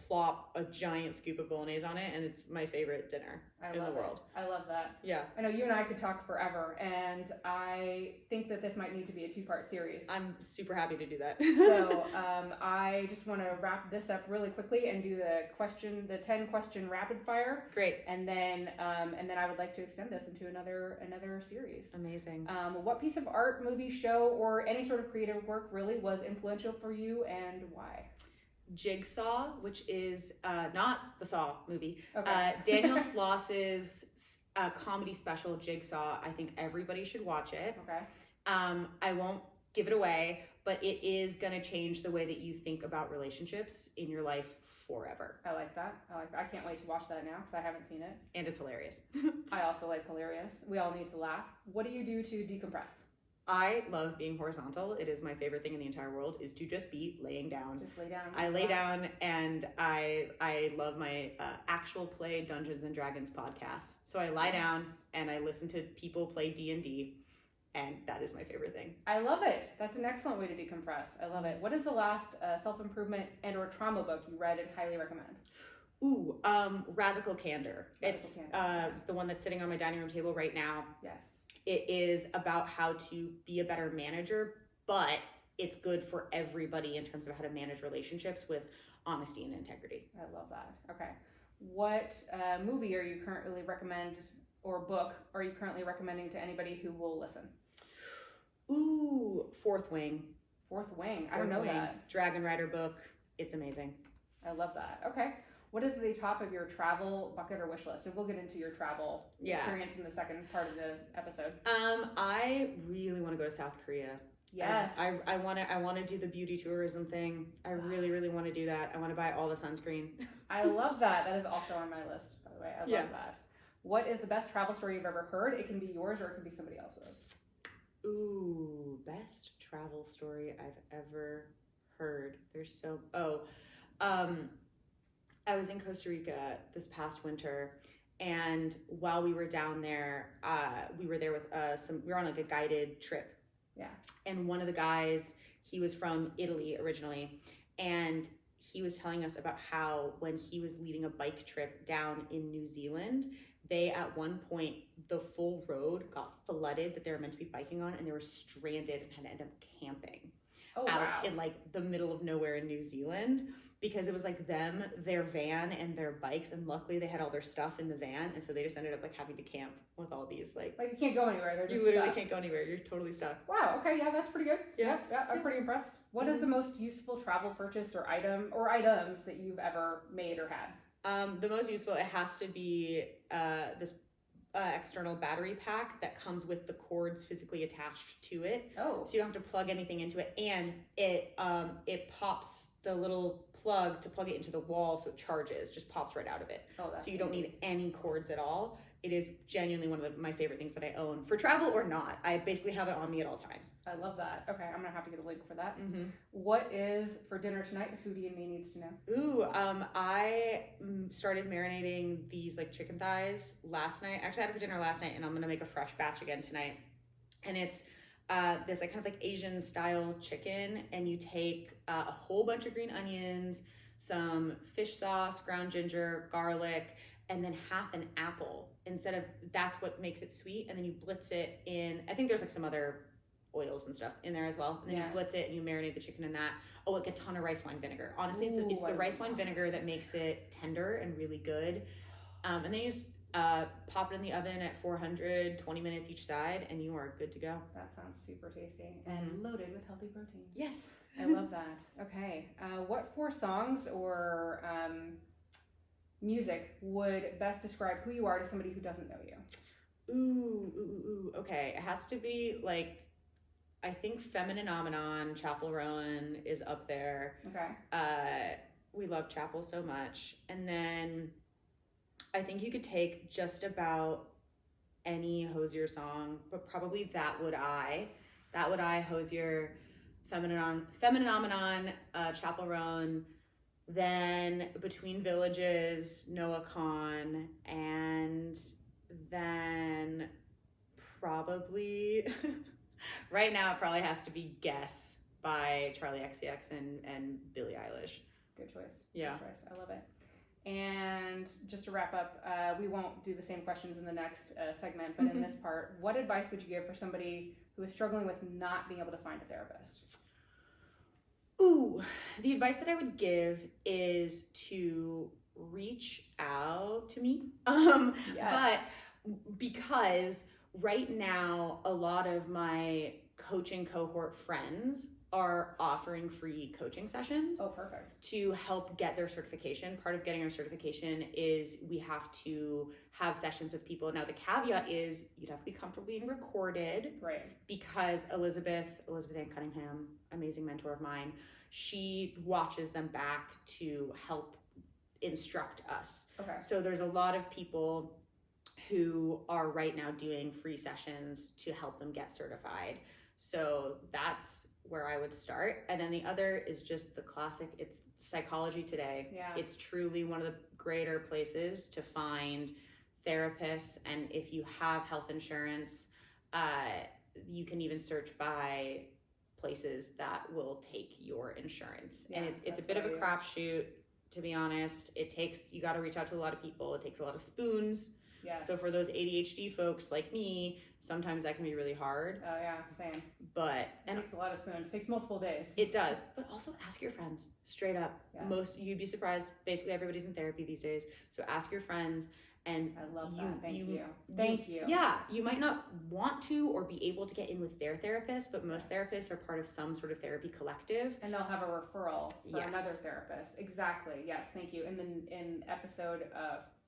plop a giant scoop of bolognese on it, and it's my favorite dinner in the world.
I love that.
Yeah.
I know you and I could talk forever, and I think that this might need to be a 2-part series.
I'm super happy to do that.
So I just want to wrap this up really quickly and do the 10 question rapid fire.
Great.
And then I would like to extend this into another series.
Amazing.
What piece of art, movie, show, or any sort of creative work really was influential for you, and why?
Jigsaw, which is not the Saw movie.
Okay.
Daniel Sloss's comedy special, Jigsaw. I think everybody should watch it.
Okay.
I won't give it away, but it is going to change the way that you think about relationships in your life forever.
I like that. I can't wait to watch that now because I haven't seen it.
And it's hilarious.
I also like hilarious. We all need to laugh. What do you do to decompress?
I love being horizontal. It is my favorite thing in the entire world, is to just be laying down.
Just lay down.
I lay down, and I love my actual play Dungeons and Dragons podcast. So I lie down and I listen to people play D&D, and that is my favorite thing.
I love it. That's an excellent way to decompress. I love it. What is the last self-improvement and or trauma book you read and highly recommend?
Ooh, Radical Candor. It's the one that's sitting on my dining room table right now.
Yes.
It is about how to be a better manager, but it's good for everybody in terms of how to manage relationships with honesty and integrity.
I love that. Okay. What movie are you currently or book are you currently recommending to anybody who will listen?
Ooh, Fourth Wing.
Fourth Wing. I don't know that.
Dragon Rider book. It's amazing.
I love that. Okay. What is the top of your travel bucket or wish list? And we'll get into your travel experience in the second part of the episode.
I really want to go to South Korea.
Yes.
I want to do the beauty tourism thing. I really, really want to do that. I want to buy all the sunscreen.
I love that. That is also on my list, by the way. I love that. What is the best travel story you've ever heard? It can be yours or it can be somebody else's.
Ooh, best travel story I've ever heard. I was in Costa Rica this past winter, and while we were down there, we were there with we were on like a guided trip.
Yeah.
And one of the guys, he was from Italy originally, and he was telling us about how when he was leading a bike trip down in New Zealand, they at one point, the full road got flooded that they were meant to be biking on, and they were stranded and had to end up camping out in like the middle of nowhere in New Zealand, because it was like them, their van, and their bikes, and luckily they had all their stuff in the van, and so they just ended up like having to camp with all these like
you can't go anywhere. They're just
you literally can't go anywhere. You're totally stuck.
Wow. Okay. Yeah, that's pretty good. Yeah. I'm pretty impressed. What is the most useful travel purchase or items that you've ever made or had?
The most useful, it has to be this external battery pack that comes with the cords physically attached to it.
Oh.
So you don't have to plug anything into it, and it pops the little plug to plug it into the wall, so it charges, just pops right out of it.
Oh, that's
so you don't need any cords at all. It is genuinely one of my favorite things that I own for travel or not. I basically have it on me at all times.
I love that. Okay, I'm gonna have to get a link for that.
Mm-hmm.
What is for dinner tonight? The foodie in me needs to know.
Ooh, I started marinating these like chicken thighs last night. Actually, I had it for dinner last night, and I'm gonna make a fresh batch again tonight. And it's this like kind of like Asian style chicken, and you take a whole bunch of green onions, some fish sauce, ground ginger, garlic, and then half an apple. That's what makes it sweet. And then you blitz it in, I think there's like some other oils and stuff in there as well. And then you blitz it and you marinate the chicken in that. Oh, like a ton of rice wine vinegar. Honestly, it's the rice wine vinegar that makes it tender and really good. And then you just pop it in the oven at 400, 20 minutes each side, and you are good to go.
That sounds super tasty and loaded with healthy protein.
Yes.
I love that. Okay. What 4 songs or music would best describe who you are to somebody who doesn't know you?
Ooh. Okay. It has to be like, I think Femininomenon, Chapel Rowan is up there.
Okay.
We love Chapel so much. And then I think you could take just about any Hosier song, but probably That Would I, Hosier, Femininomenon, Chapel Rowan, then Between Villages, Noah Kahan, and then probably right now it probably has to be Guess by Charlie XCX and Billie Eilish.
Good choice.
Yeah.
Good choice. I love it. And just to wrap up, we won't do the same questions in the next segment, but in this part, what advice would you give for somebody who is struggling with not being able to find a therapist?
Ooh, the advice that I would give is to reach out to me.
Yes.
But because right now, a lot of my coaching cohort friends are offering free coaching sessions.
Oh, perfect.
To help get their certification. Part of getting our certification is we have to have sessions with people. Now, the caveat is you'd have to be comfortable being recorded.
Right.
Because Elizabeth Ann Cunningham, amazing mentor of mine, she watches them back to help instruct us.
Okay.
So there's a lot of people who are right now doing free sessions to help them get certified. So that's where I would start. And then the other is just the classic, it's Psychology Today.
Yeah.
It's truly one of the greater places to find therapists. And if you have health insurance, you can even search by places that will take your insurance.
Yeah,
and it's a bit of a crapshoot, to be honest. You got to reach out to a lot of people. It takes a lot of spoons.
Yes.
So for those ADHD folks like me, sometimes that can be really hard.
Oh yeah, same.
But
it takes a lot of spoons. It takes multiple days.
It does. But also ask your friends straight up.
Yes.
You'd be surprised. Basically, everybody's in therapy these days. So ask your friends. And
I love that. Thank you.
Yeah, you might not want to or be able to get in with their therapist, but most therapists are part of some sort of therapy collective.
And they'll have a referral for another therapist. Exactly. Yes, thank you. And then in episode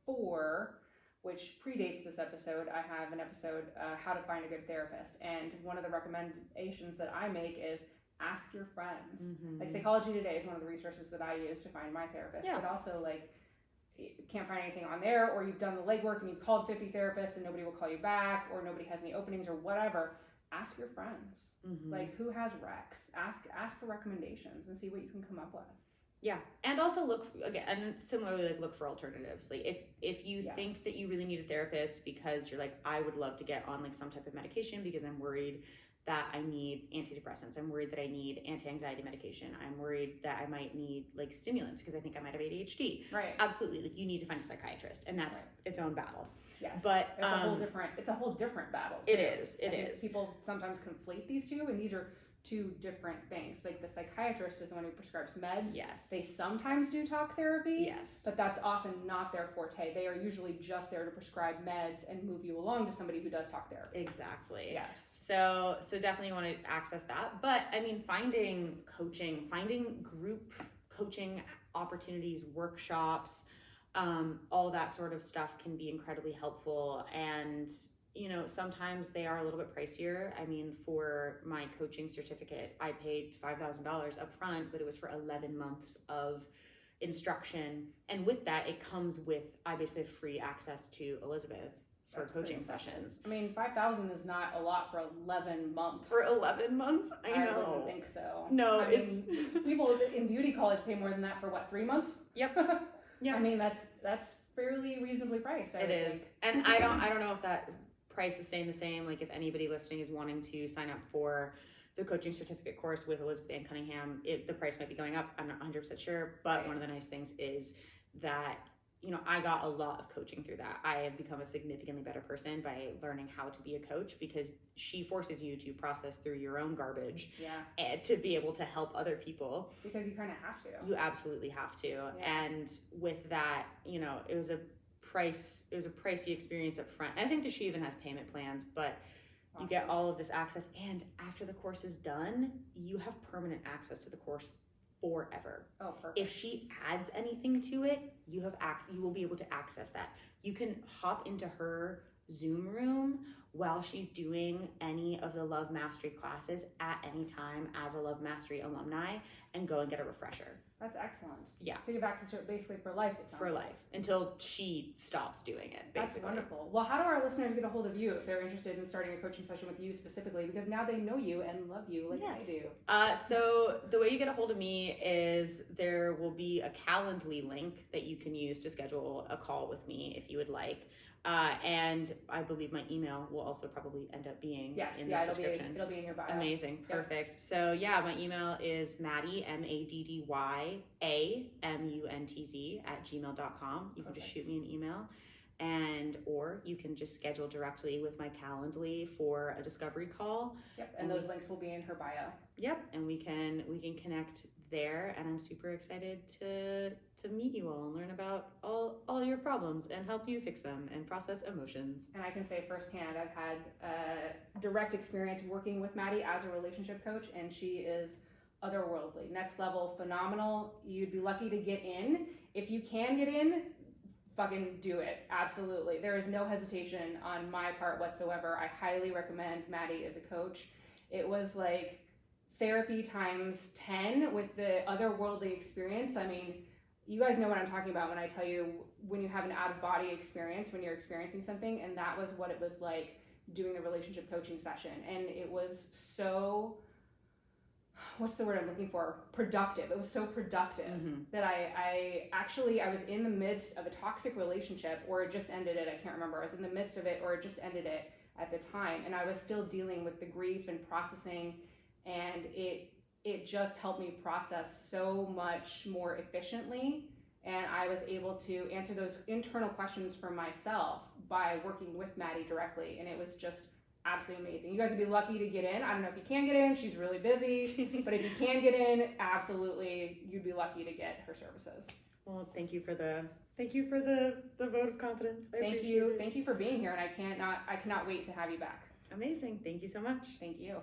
4, which predates this episode, I have an episode, How to Find a Good Therapist. And one of the recommendations that I make is ask your friends.
Mm-hmm.
Like Psychology Today is one of the resources that I use to find my therapist.
Yeah.
But also like, you can't find anything on there, or you've done the legwork and you've called 50 therapists and nobody will call you back, or nobody has any openings or whatever. Ask your friends.
Mm-hmm.
Like, who has recs? Ask for recommendations and see what you can come up with.
Yeah, and also look again, and similarly, like look for alternatives. Like if you think that you really need a therapist because you're like, I would love to get on like some type of medication because I'm worried that I need antidepressants. I'm worried that I need anti-anxiety medication. I'm worried that I might need like stimulants because I think I might have ADHD.
Right.
Absolutely. Like you need to find a psychiatrist, and that's its own battle.
Yes.
But
it's a whole different battle.
Too. It is.
People sometimes conflate these two, and these are two different things. Like the psychiatrist is the one who prescribes meds.
Yes.
They sometimes do talk therapy.
Yes.
But that's often not their forte. They are usually just there to prescribe meds and move you along to somebody who does talk therapy.
Exactly.
Yes.
So definitely want to access that. But I mean, finding coaching, finding group coaching opportunities, workshops, all that sort of stuff can be incredibly helpful. And sometimes they are a little bit pricier. I mean, for my coaching certificate, I paid $5,000 up front, but it was for 11 months of instruction. And with that, it comes with, I basically have free access to Elizabeth for coaching sessions.
I mean, $5,000 is not a lot for 11 months.
For 11 months? I know.
I wouldn't think so.
No,
people in beauty college pay more than that for what, 3 months?
Yep. Yeah.
I mean, that's fairly reasonably priced.
It is. And I don't know if that price is staying the same. Like if anybody listening is wanting to sign up for the coaching certificate course with Elizabeth Ann Cunningham, the price might be going up. I'm not 100% sure, but one of the nice things is that I got a lot of coaching through that. I have become a significantly better person by learning how to be a coach, because she forces you to process through your own garbage and to be able to help other people.
Because you kind of have to.
You absolutely have to.
Yeah.
And with that, it was a pricey experience up front. And I think that she even has payment plans, but you get all of this access. And after the course is done, you have permanent access to the course forever.
Oh, perfect.
If she adds anything to it, you will be able to access that. You can hop into her Zoom room while she's doing any of the Love Mastery classes at any time as a Love Mastery alumni and go and get a refresher.
That's excellent.
Yeah.
So you have access to it basically for life.
For life, until she stops doing it, basically.
That's wonderful. Well, how do our listeners get a hold of you if they're interested in starting a coaching session with you specifically? Because now they know you and love you like I do.
So the way you get a hold of me is there will be a Calendly link that you can use to schedule a call with me if you would like. And I believe my email will also probably end up being in the description.
It'll be in your bio.
Amazing. Perfect. Yep. So my email is Maddy, MADDYAMUNTZ @gmail.com. You can just shoot me an email or you can just schedule directly with my Calendly for a discovery call.
Yep, and those links will be in her bio.
Yep, and we can connect there, and I'm super excited to meet you all and learn about all your problems and help you fix them and process emotions.
And I can say firsthand, I've had direct experience working with Maddy as a relationship coach, and she is otherworldly, next level, phenomenal. You'd be lucky to get in. If you can get in, fucking do it. Absolutely. There is no hesitation on my part whatsoever. I highly recommend Maddy as a coach. It was like therapy times 10 with the otherworldly experience. I mean, you guys know what I'm talking about when I tell you when you have an out-of-body experience, when you're experiencing something, and that was what it was like doing a relationship coaching session. And it was so, what's the word I'm looking for? Productive. It was so productive that I was in the midst of a toxic relationship, or it just ended it. I can't remember. I was in the midst of it, or it just ended it at the time. And I was still dealing with the grief and processing, and it just helped me process so much more efficiently. And I was able to answer those internal questions for myself by working with Maddy directly. And it was just absolutely amazing. You guys would be lucky to get in. I don't know if you can get in, she's really busy, but if you can get in, absolutely, you'd be lucky to get her services.
Well, thank you for the vote of confidence.
Thank you for being here, and I cannot wait to have you back.
Amazing. Thank you so much.
Thank you.